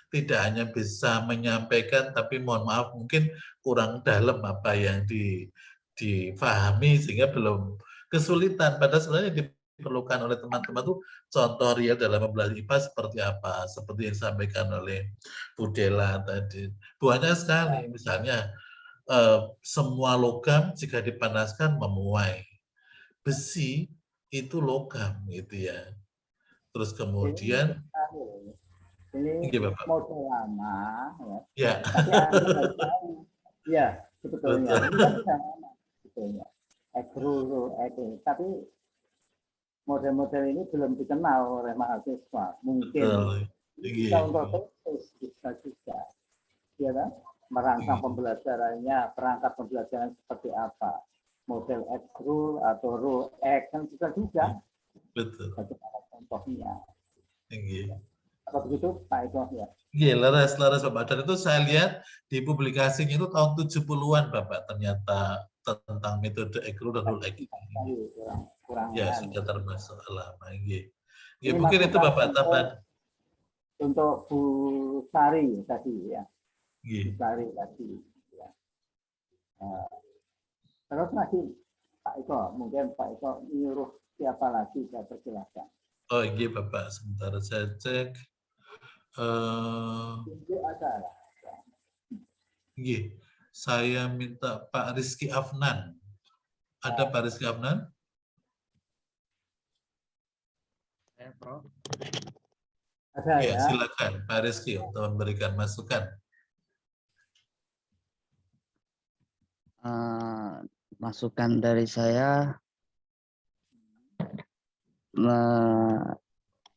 Tidak hanya bisa menyampaikan, tapi mohon maaf mungkin kurang dalam apa yang difahami sehingga belum kesulitan. Padahal sebenarnya diperlukan oleh teman-teman tuh contoh real dalam mempelajari IPA seperti apa, seperti yang disampaikan oleh Bu Dela tadi. Banyak sekali, misalnya semua logam jika dipanaskan memuai. Besi itu logam gitu ya. Terus kemudian ini Bapak. model lama Ya. Tapi Anda harus tahu. Ya, sebetulnya ini kan sama sebetulnya. Tapi model-model ini belum dikenal oleh mahasiswa. Mungkin bisa untuk tesis bisa juga. Ya kan? Merancang pembelajarannya, perangkat pembelajaran seperti apa. Model X-rule atau rule X kan bisa juga. Betul. Bagaimana contohnya. Apa begitu Pak Eko ya? Iya, laras Bapak. Dan itu saya lihat di publikasinya itu tahun 70-an Bapak, ternyata tentang metode X-rule dan rule X. Ya, sudah termasuk lama. Ya, mungkin itu Bapak tambahan. Untuk Bu Sari tadi ya. Bu Sari tadi. Ya. Terus lagi Pak Eko, mungkin Pak Eko nyuruh siapa lagi, saya persilahkan. Oh iya Bapak, sebentar saya cek. Saya minta Pak Rizky Afnan. Ada Pak Rizky Afnan? Saya, Prof. Ada ya. Silakan Pak Rizky untuk memberikan masukan. Masukan dari saya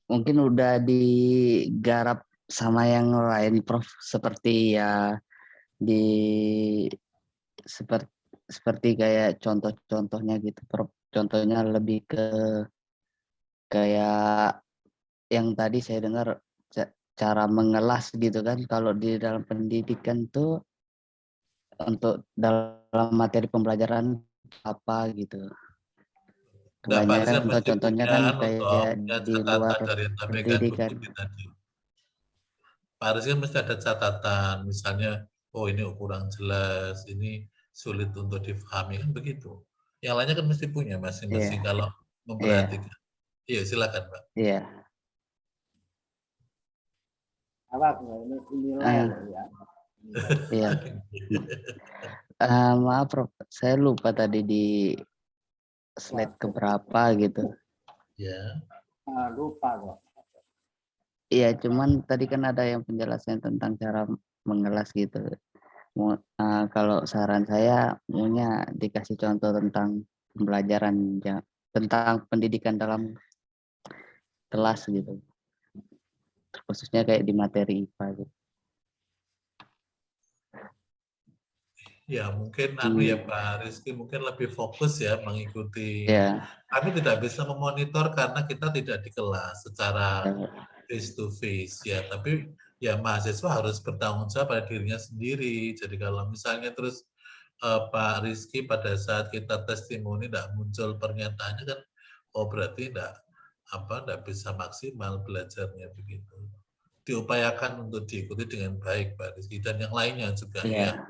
mungkin udah digarap sama yang lain Prof, seperti ya seperti kayak contoh-contohnya gitu Prof. Contohnya lebih ke kayak yang tadi saya dengar cara mengelas gitu kan, kalau di dalam pendidikan tuh untuk dalam materi pembelajaran apa gitu. Kebanyakan contohnya kan kayak di luar pendidikan. Pak Aris kan mesti ada catatan, misalnya, oh ini kurang jelas, ini sulit untuk difahami, kan begitu. Yang lainnya kan mesti punya masing-masing kalau memperhatikan. Iya, silakan Pak. Iya. Ini dinilai ya. Iya. Maaf Prof, saya lupa tadi di slide keberapa gitu. Ya. Lupa kok. Iya, cuman tadi kan ada yang penjelasan tentang cara mengelas gitu. Kalau saran saya, maunya dikasih contoh tentang pembelajaran, tentang pendidikan dalam kelas gitu. Khususnya kayak di materi IPA gitu. Ya mungkin ya Pak Rizky mungkin lebih fokus ya mengikuti. Kami tidak bisa memonitor karena kita tidak di kelas secara face to face ya. Tapi ya mahasiswa harus bertanggung jawab pada dirinya sendiri. Jadi kalau misalnya terus Pak Rizky pada saat kita testimoni tidak muncul pernyataannya kan, oh berarti tidak bisa maksimal belajarnya begitu. Diupayakan untuk diikuti dengan baik Pak Rizky dan yang lainnya juga ya.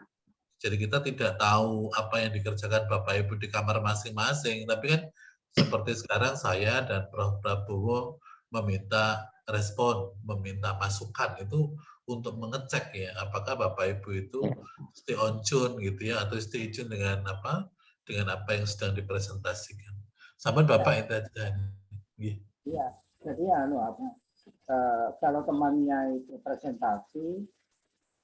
Jadi kita tidak tahu apa yang dikerjakan Bapak Ibu di kamar masing-masing, tapi kan seperti sekarang saya dan Prof. Prabowo meminta respon, meminta masukan itu untuk mengecek ya, apakah Bapak Ibu itu stay on tune gitu ya, atau stay tune dengan apa yang sedang dipresentasikan. Sampai Bapak itu aja. Iya, jadi kalau temannya itu presentasi,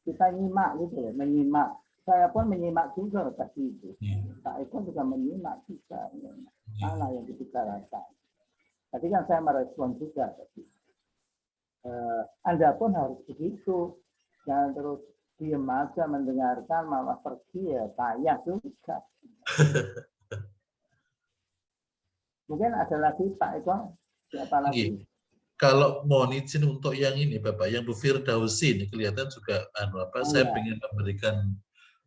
kita nyimak gitu ya, menyimak. Saya pun menyimak juga tadi itu. Pak Eko juga menyimak juga. Mana yang dibicarakan. Tadi kan saya merespon juga tadi. Anda pun harus begitu. Jangan terus diam aja mendengarkan, malah pergi ya payah juga. Mungkin ada lagi Pak Eko? Siapa lagi? Kalau mohon izin untuk yang ini Bapak, yang Bu Firdausi ini kelihatan juga saya ingin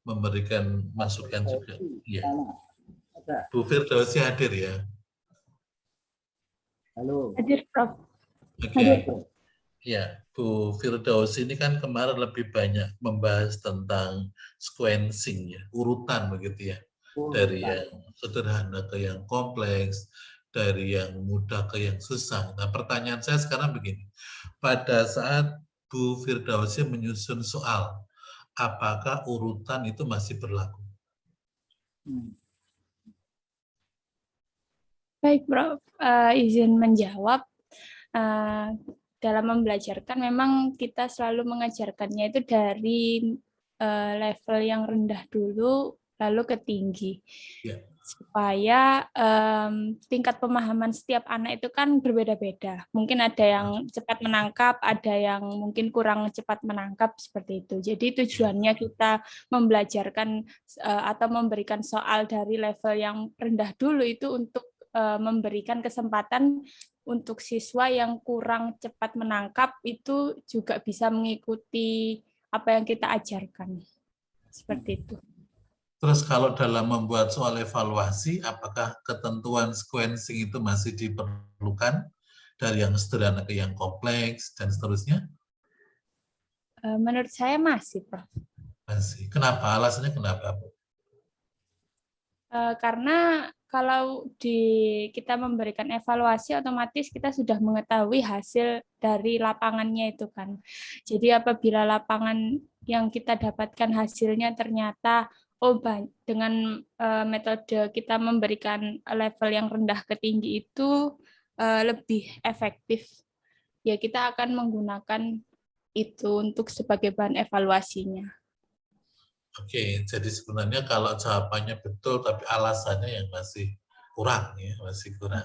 memberikan masukan juga. Iya. Bu Firdausi hadir ya. Halo. Hadir, Prof. Oke. Ya, Bu Firdausi ini kan kemarin lebih banyak membahas tentang sequencing ya, urutan begitu ya. Dari yang sederhana ke yang kompleks, dari yang mudah ke yang susah. Nah, pertanyaan saya sekarang begini. Pada saat Bu Firdausi menyusun soal, apakah urutan itu masih berlaku? Baik, Prof. Izin menjawab. Dalam membelajarkan memang kita selalu mengajarkannya itu dari level yang rendah dulu lalu ke tinggi. Ya. Supaya tingkat pemahaman setiap anak itu kan berbeda-beda. Mungkin ada yang cepat menangkap, ada yang mungkin kurang cepat menangkap, seperti itu. Jadi tujuannya kita membelajarkan atau memberikan soal dari level yang rendah dulu itu untuk memberikan kesempatan untuk siswa yang kurang cepat menangkap itu juga bisa mengikuti apa yang kita ajarkan. Seperti itu. Terus kalau dalam membuat soal evaluasi, apakah ketentuan sequencing itu masih diperlukan dari yang sederhana ke yang kompleks dan seterusnya? Menurut saya masih, Prof. Masih. Kenapa? Alasannya kenapa, Bu? Karena kalau kita memberikan evaluasi, otomatis kita sudah mengetahui hasil dari lapangannya itu kan. Jadi apabila lapangan yang kita dapatkan hasilnya ternyata dengan metode kita memberikan level yang rendah ke tinggi itu lebih efektif, ya kita akan menggunakan itu untuk sebagai bahan evaluasinya. Oke, jadi sebenarnya kalau jawabannya betul, tapi alasannya yang masih kurang, ya, masih kurang.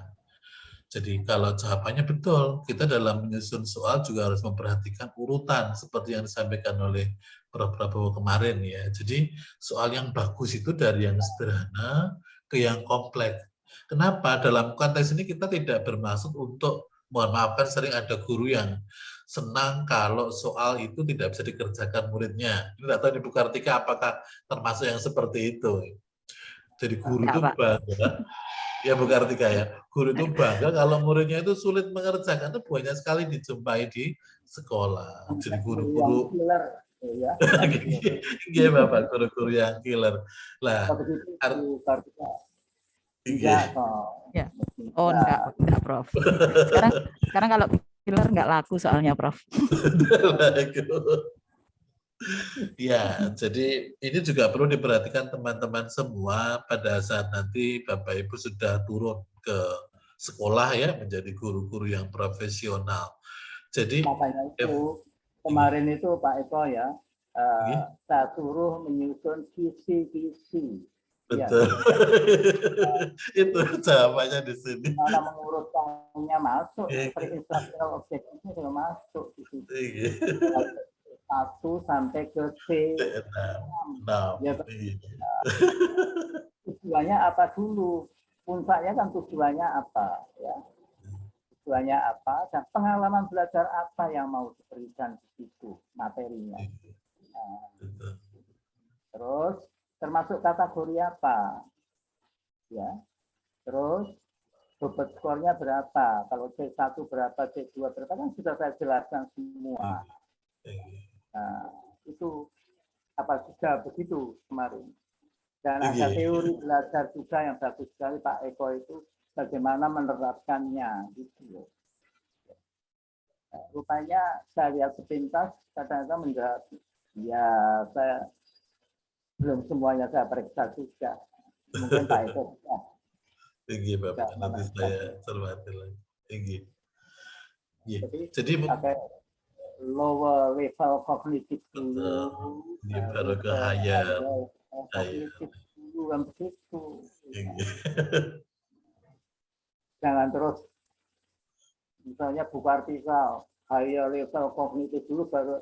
Jadi kalau jawabannya betul, kita dalam menyusun soal juga harus memperhatikan urutan seperti yang disampaikan oleh Prof. Prabowo kemarin ya. Jadi soal yang bagus itu dari yang sederhana ke yang kompleks. Kenapa? Dalam konteks ini kita tidak bermaksud untuk, mohon maafkan, sering ada guru yang senang kalau soal itu tidak bisa dikerjakan muridnya. Ini tidak tahu di Bu Kartika apakah termasuk yang seperti itu. Jadi guru itu bangga, ya Bu Kartika ya, guru itu bangga kalau muridnya itu sulit mengerjakan, itu banyak sekali dijumpai di sekolah. Jadi guru-guru, iya Bapak, guru-guru yang killer. Lah, iya. Oh enggak Prof. Sekarang kalau killer enggak laku soalnya Prof. Ya, jadi ini juga perlu diperhatikan teman-teman semua pada saat nanti Bapak Ibu sudah turun ke sekolah ya, menjadi guru-guru yang profesional. Jadi makanya itu kemarin itu Pak Eko ya, saya suruh menyusun kisi-kisi. Betul. Ya. Itu jawabannya di sini. Karena mengurutkannya masuk, instructional objectivenya juga masuk di situ. 1 sampai ke C. Ya, tujuannya apa dulu? Puncaknya kan tujuannya apa? Ya. Tujuannya apa? Dan pengalaman belajar apa yang mau diberikan di situ materinya. Nah, terus termasuk kategori apa? Ya. Terus bobot skornya berapa? Kalau C1 berapa, C2 berapa kan sudah saya jelaskan semua. Nah, itu apa juga begitu kemarin. Dan ada teori belajar juga yang bagus sekali Pak Eko itu bagaimana menerapkannya gitu. Nah, rupanya saya lihat sepintas kadang-kadang menjawab, ya saya belum semuanya saya periksa juga. Mungkin Pak Eko ya. Tinggi Bapak, nanti saya cermati lagi. Tinggi. Jadi pakai lower level kognitif dulu, baru ke higher kognitif dulu kan begitu. Jangan terus misalnya Bu Kartika higher level kognitif dulu baru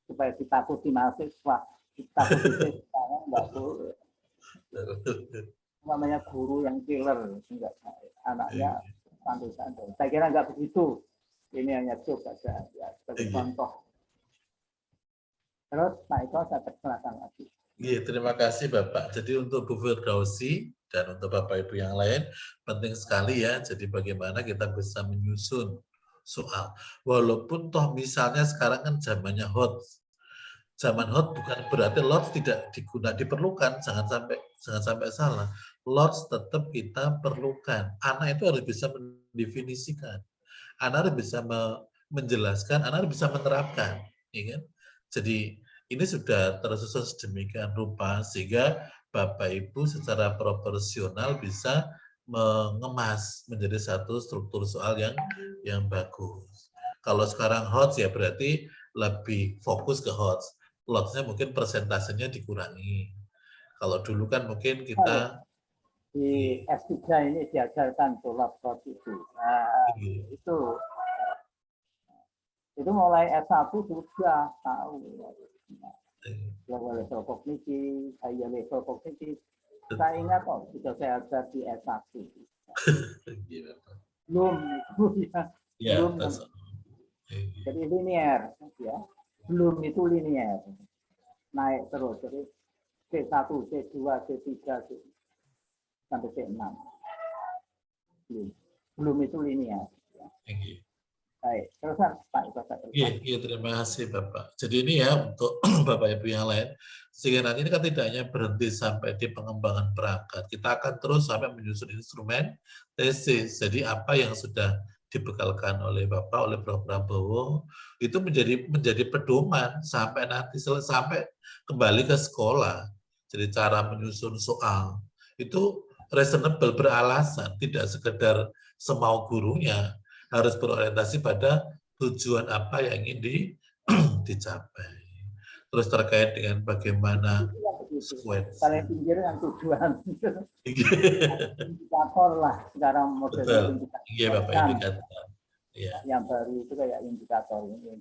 supaya ditakuti mahasiswa, ditakuti siswa, enggak boleh. Namanya guru yang killer, enggak anaknya santai-santai. Saya kira enggak begitu. Ini hanya coba saja ya, sebagai contoh. Terus Pak Eko saya persilakan lagi. Iya, terima kasih Bapak. Jadi untuk Bu Firdausi Dan untuk Bapak Ibu yang lain, penting sekali ya, jadi bagaimana kita bisa menyusun soal. Walaupun toh misalnya sekarang kan zamannya hot. Zaman hot bukan berarti lots tidak diperlukan, jangan sampai salah. Lots tetap kita perlukan. Anak itu harus bisa mendefinisikan. Anak harus bisa menjelaskan, anak harus bisa menerapkan. Ya kan? Jadi ini sudah tersusun sedemikian rupa sehingga Bapak Ibu secara proporsional bisa mengemas menjadi satu struktur soal yang bagus. Kalau sekarang hot ya berarti lebih fokus ke hot. Lotsnya mungkin persentasenya dikurangi. Kalau dulu kan mungkin kita di S3 ini diajarkan pola plot itu. Nah, itu mulai S1 sudah tahu. Lower level kognitif, higher level kognitif. Saya ingat kok, sudah saya ajar di S1. Belum itu ya. Belum. Jadi linear ya. Belum itu linear. Naik terus. Jadi C1, C2, C3, sampai C6. Belum itu linear. Baik, terusan Pak. Iya, terima kasih Bapak. Jadi ini ya untuk Bapak Ibu yang lain, sehingga nanti ini kan tidak hanya berhenti sampai di pengembangan perangkat, kita akan terus sampai menyusun instrumen tesis. Jadi apa yang sudah dibekalkan oleh Bapak, oleh Prof. Prabowo, itu menjadi pedoman sampai nanti sampai kembali ke sekolah. Jadi cara menyusun soal itu reasonable, beralasan, tidak sekedar semau gurunya, harus berorientasi pada tujuan apa yang ingin dicapai. Terus terkait dengan bagaimana paling pinggir yang tujuan. Indikator lah sekarang model indikator. Iya Bapak, indikator. Ya. Yang baru itu kayak indikator ini.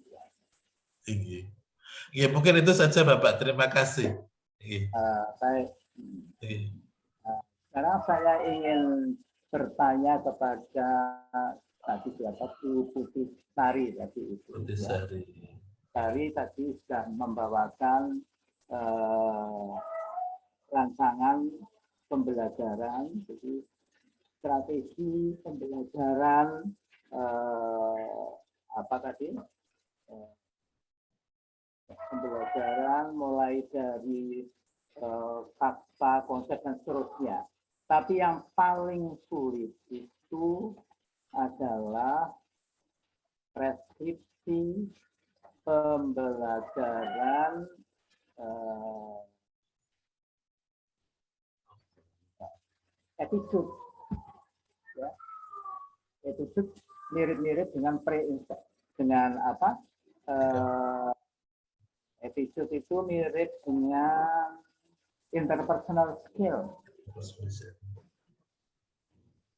Iya, mungkin itu saja Bapak. Terima kasih. Baik. Sekarang saya ingin bertanya kepada tadi siapa Bu Putisari tadi itu. Putisari. Sari tadi sudah membawakan rancangan pembelajaran, jadi strategi pembelajaran apa tadi? Pembelajaran mulai dari fakta, konsep dan seterusnya. Tapi yang paling sulit itu adalah preskripsi pembelajaran attitude. Ya. Attitude mirip-mirip dengan apa? Attitude itu mirip dengan interpersonal skill.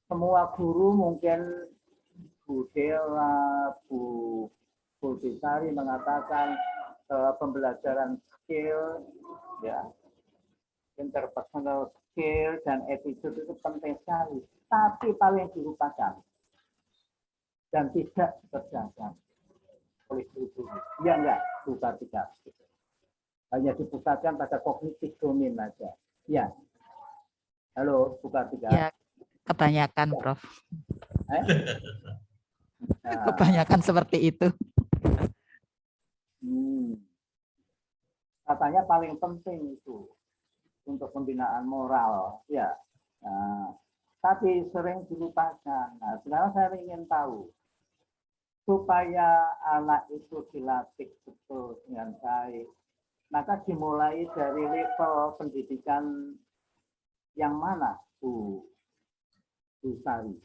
Semua guru mungkin Bu Dela, Bu Putisari mengatakan pembelajaran skill, ya, interpersonal skill dan attitude itu penting sekali, tapi paling dilupakan dan tidak dikerjakan oleh guru. Ya enggak, bukan tidak. Hanya dipusatkan pada kognitif domain saja. Ya. Halo, bukan tidak. Ya, kebanyakan, Prof. Kebanyakan seperti itu. Katanya paling penting itu untuk pembinaan moral, ya. Nah, tapi sering dilupakan. Nah, sekarang saya ingin tahu supaya anak itu dilatih betul dengan baik, maka dimulai dari level pendidikan yang mana, Bu Sari?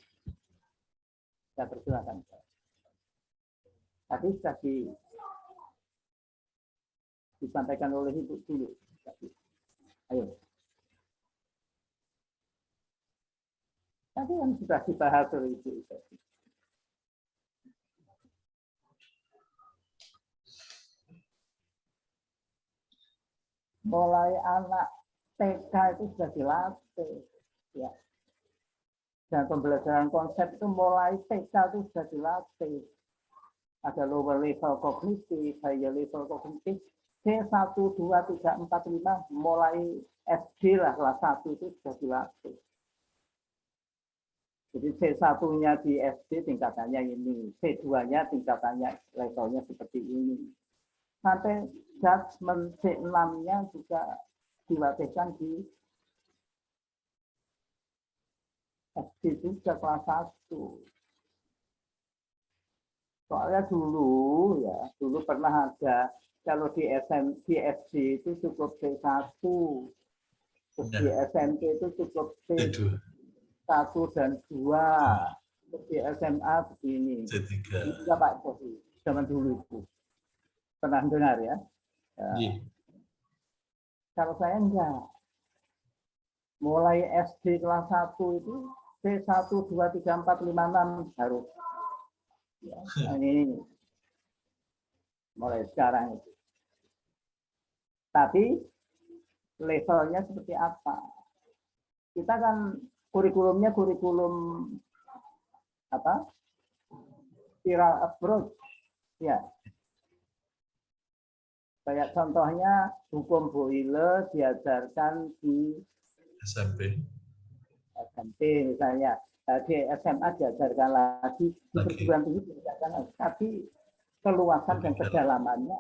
Saya persilakan. Tapi sudah disampaikan oleh Ibu dulu. Ayo. Tadi yang sudah dibahas oleh Ibu. Mulai anak TK itu sudah dilatih, ya. Dan pembelajaran konsep itu mulai TK itu sudah dilatih. Ada lower level kognitif, higher level kognitif, C1, 2, 3, 4, 5, mulai SD lah, kelas 1 itu sudah dilatih. Jadi C1-nya di SD tingkatannya ini, C2-nya tingkatannya levelnya seperti ini. Sampai judgment C6-nya juga diwakilkan di SD juga kelas 1. Soalnya dulu pernah ada, kalau di SD itu cukup C1, terus di SMP itu cukup C1 dan 2, terus di SMA begini. C3. Itu Pak Sofi, zaman dulu itu. Pernah dengar ya? Kalau saya enggak. Mulai SD kelas 1 itu C1, 2, 3, 4, 5, 6 harus. Ya, ini mulai sekarang itu. Tapi levelnya seperti apa? Kita kan kurikulumnya kurikulum apa? Spiral approach. Ya. Kayak contohnya hukum Boyle diajarkan di SMP misalnya. Di SMA diajarkan lagi, di perguruan tinggi diajarkan lagi, tapi keluasan dan kedalamannya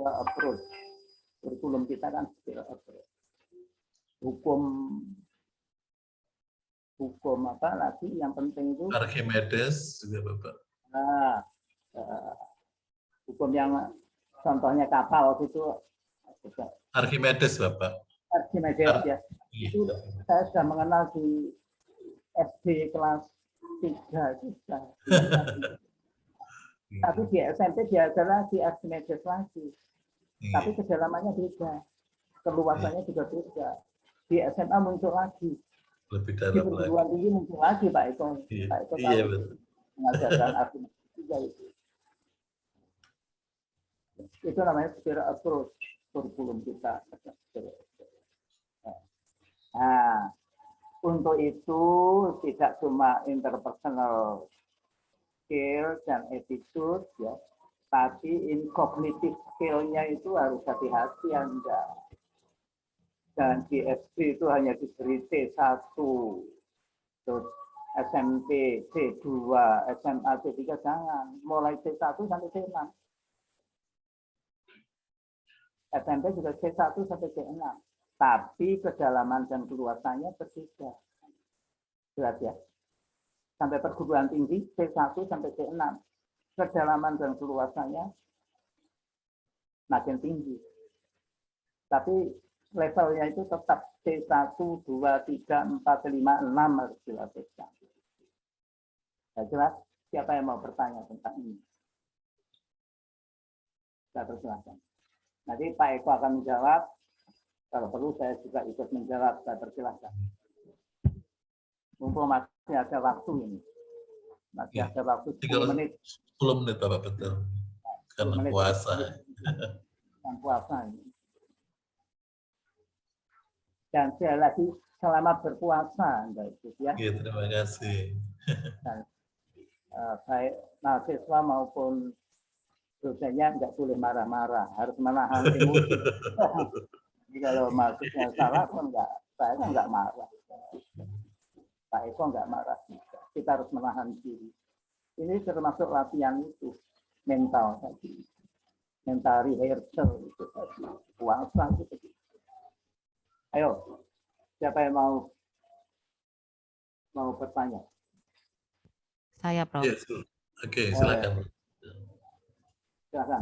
approach. Kurikulum kita kan approach. Hukum apa lagi yang penting itu Archimedes juga Bapak. Hukum yang contohnya kapal itu Archimedes Bapak. Archimedes ya. Itu saya sudah mengenal di SD kelas 3 juga. Tapi di SMP diajar lagi Archimedes lagi. Tapi kedalamannya beda. Keluasannya juga beda. Di SMA muncul lagi. Lebih Di dalam perguruan tinggi muncul lagi Pak Eko. Pak Eko tahu mengajarkan Archimedes juga itu. Itu namanya spiral approach kurikulum kita. Nah, untuk itu tidak cuma interpersonal skill dan attitude ya, tapi in cognitive skill-nya itu harus hati-hati Anda. Dan di SD itu hanya diberi C1, terus SMP C2, SMA C3 jangan, mulai C1 sampai C6. SMP juga C1 sampai C6. Tapi kedalaman dan keluasannya berbeda. Jelas ya. Sampai perguruan tinggi C1 sampai C6. Kedalaman dan keluasannya makin tinggi. Tapi levelnya itu tetap C1, 2, 3, 4, 5, 6 harus dilakukan. Ya, jelas? Siapa yang mau bertanya tentang ini? Saya persilahkan. Nanti Pak Eko akan menjawab. Kalau perlu saya juga ikut menjawab, saya persilahkan. Mumpung masih ada waktu ini. Masih ada waktu 10 menit. 10 menit Bapak, betul. Karena puasa. Karena puasa ini. Dan sekali lagi, selamat berpuasa. Ya. Terima kasih. Dan, baik mahasiswa maupun dosennya nggak boleh marah-marah. Harus menahan emosi. Kalau maksudnya salah pun saya nggak marah. Pak Eko nggak marah. Kita harus menahan diri. Ini termasuk latihan itu mental tadi, mental rehearsal itu tadi, puasa itu. Ayo, siapa yang mau bertanya? Saya, Prof. Yes. Oke, silakan. Silakan.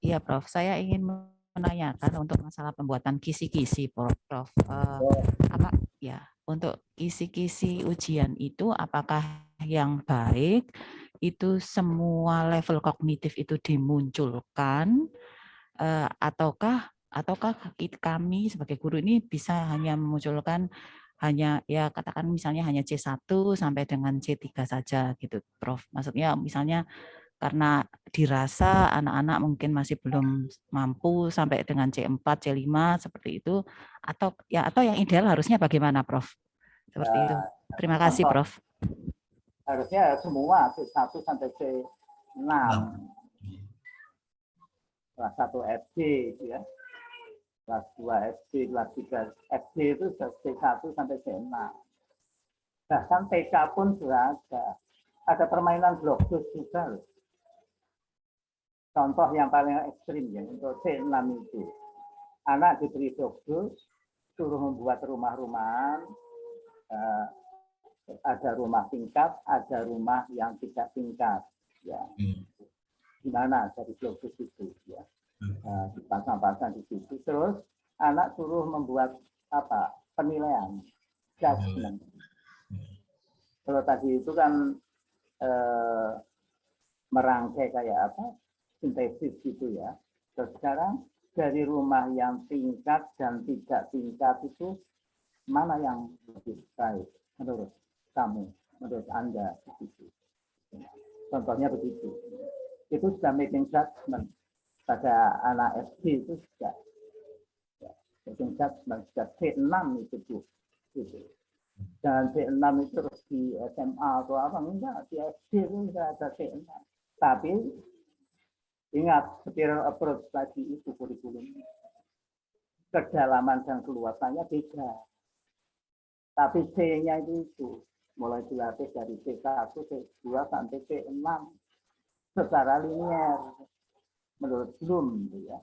Iya, Prof. Saya ingin menanyakan untuk masalah pembuatan kisi-kisi, Prof. Apa ya, untuk kisi-kisi ujian itu apakah yang baik itu semua level kognitif itu dimunculkan ataukah kami sebagai guru ini bisa hanya memunculkan hanya ya katakan misalnya hanya C1 sampai dengan C3 saja gitu, Prof. Maksudnya misalnya karena dirasa anak-anak mungkin masih belum mampu sampai dengan C4, C5 seperti itu, atau yang ideal harusnya bagaimana, Prof? Seperti itu. Terima kasih, Prof. Harusnya semua C1 sampai C6. Kelas 1 SD itu ya. kelas 2 SD, kelas 3 SD itu C1 sampai C6. Bahkan TK pun sudah ada. Ada permainan bloksus juga loh. Contoh yang paling ekstrim ya, untuk C6 itu. Anak diberi bloksus, suruh membuat rumah-rumahan, ada rumah tingkat, ada rumah yang tidak tingkat. Ya. Gimana dari bloksus itu? Ya. Dipasang-pasang di situ. Terus anak suruh membuat apa? Penilaian, judgment. Kalau tadi itu kan merangkai kayak apa? Sintesis gitu ya. Terus sekarang dari rumah yang tingkat dan tidak tingkat itu mana yang lebih baik menurut kamu, menurut Anda begitu. Contohnya begitu. Itu sudah making judgment pada anak SD itu sudah making judgment sudah C6 itu tuh. Gitu. Dan C6 itu harus di SMA atau apa enggak, di SD itu sudah ada C6. Tapi ingat, spiral approach tadi itu kurikulumnya. Kedalaman dan keluasannya beda. Tapi C-nya itu mulai dilatih dari C1, C2 sampai C6 secara linear. Menurut Bloom, ya.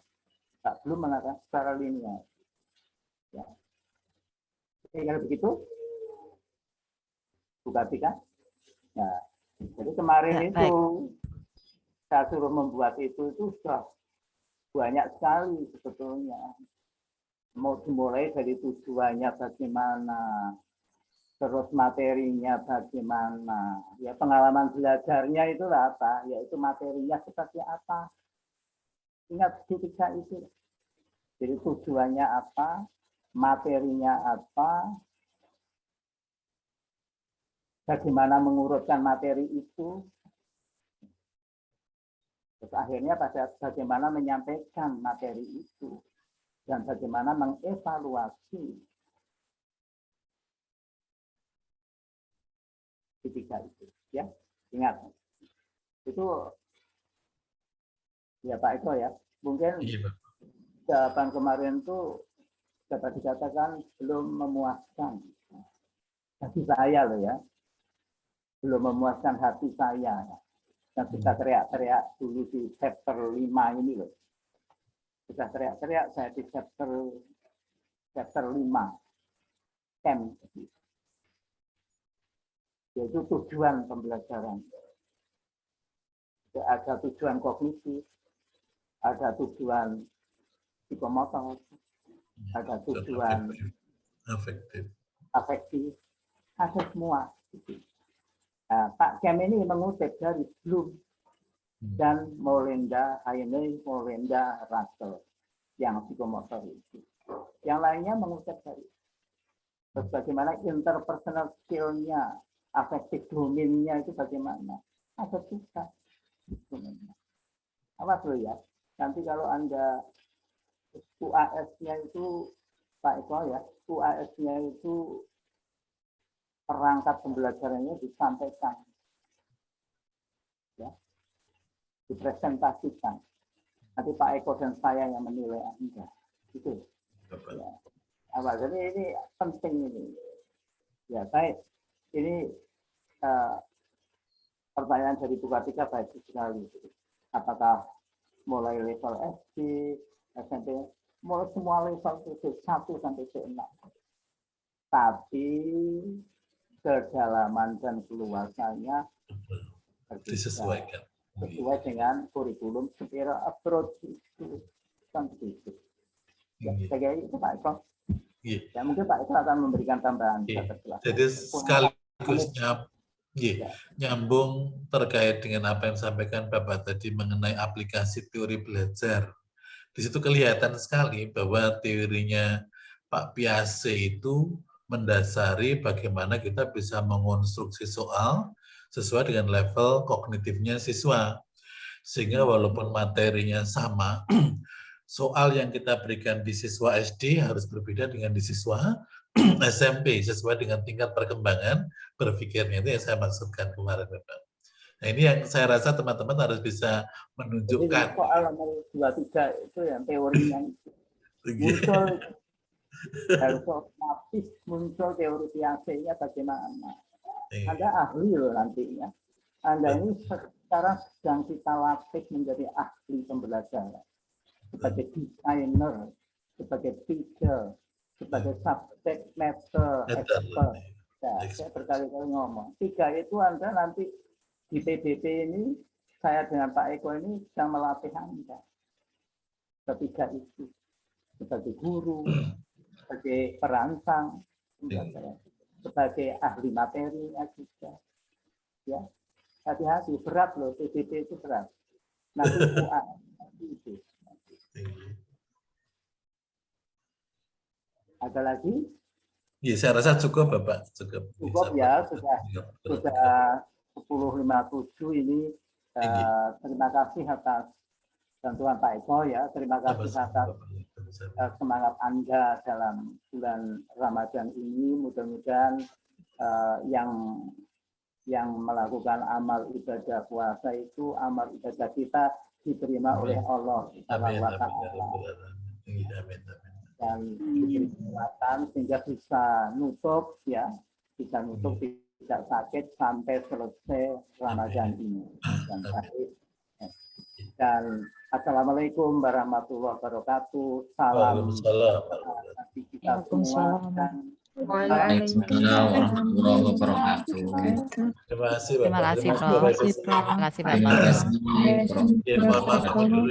Pak Bloom mengatakan secara linear. Ya. Kalau begitu, buka tiga. Nah, jadi kemarin ya, itu baik. saya suruh membuat itu sudah banyak sekali sebetulnya. Mau dimulai dari tujuannya bagaimana, terus materinya bagaimana, ya pengalaman belajarnya itu apa, yaitu materinya seperti apa. Ingat ketika itu. Jadi tujuannya apa, materinya apa, bagaimana mengurutkan materi itu. Terus akhirnya pada bagaimana menyampaikan materi itu dan bagaimana mengevaluasi ketika itu, ya ingat itu ya Pak Eko ya, mungkin jawaban kemarin itu dapat dikatakan belum memuaskan hati saya loh ya, belum memuaskan hati saya. Yang kita teriak-teriak dulu di chapter 5 ini loh. Kita teriak-teriak saya di chapter 5. Camp. Yaitu tujuan pembelajaran. Ada tujuan kognitif, ada tujuan psikomotor, ada tujuan afektif, ada semua. Nah, Pak Kem ini mengutip dari Bloom dan Molinda, Heine, Molinda, Russell yang psikomotor itu. Yang lainnya mengutip dari bagaimana interpersonal skill-nya, afektif domain-nya itu bagaimana. Ada juga. Awas loh ya, nanti kalau Anda UAS-nya itu, Pak Eko ya, UAS-nya itu perangkat pembelajarannya disampaikan, ya, dipresentasikan. Nanti Pak Eko dan saya yang menilai Anda, gitu. Ya. Jadi ini penting ini. Ya baik, ini pertanyaan dari Buka Tiga baik sekali. Apakah mulai level SD, SMP, mulai semua level C1 sampai C6. Tapi kedalaman dan keluasannya disesuaikan sesuai dengan kurikulum spiral approach itu kan begitu. Ya, saya itu Pak Eko. Ya mungkin Pak Eko akan memberikan tambahan. Jadi sekaligus nyambung terkait dengan apa yang disampaikan Bapak tadi mengenai aplikasi teori belajar. Di situ kelihatan sekali bahwa teorinya Pak Piase itu mendasari bagaimana kita bisa mengonstruksi soal sesuai dengan level kognitifnya siswa. Sehingga walaupun materinya sama, soal yang kita berikan di siswa SD harus berbeda dengan di siswa SMP, sesuai dengan tingkat perkembangan berpikirnya. Itu yang saya maksudkan kemarin, Bapak. Nah, ini yang saya rasa teman-teman harus bisa menunjukkan. Jadi soal nomor 23 itu yang teorinya itu. Muncul harus otomatis muncul teori PAC-nya bagaimana. Anda ahli loh nantinya. Anda ini sekarang sedang kita latih menjadi ahli pembelajaran. Sebagai desainer, sebagai teacher, sebagai subject matter expert. Ya, saya berkali-kali ngomong. 3 itu Anda nanti di PBB ini, saya dengan Pak Eko ini sedang melatih Anda. Ketiga itu. Sebagai guru, sebagai perancang, sebagai ahli materinya juga. Ya, hati-hati, berat loh, PBB itu berat. Nanti itu. Ada lagi? Ya, saya rasa cukup, Bapak. Cukup ya, sudah 10.57 ini. Terima kasih atas bantuan Pak Eko ya. Terima kasih atas semangat Anda dalam bulan Ramadan ini. Mudah-mudahan yang melakukan amal ibadah puasa itu amal ibadah kita diterima oleh Allah Subhanahu wa Ta'ala. Dan diberi kesempatan sehingga bisa nutup ya, tidak sakit sampai selesai Ramadan ini. Dan Assalamualaikum warahmatullahi wabarakatuh. Salam bagi kita semua. Waalaikumsalam warahmatullahi wabarakatuh. Terima kasih, Terima kasih, Prof. Terima kasih, Bapak. Terima kasih, Bapak.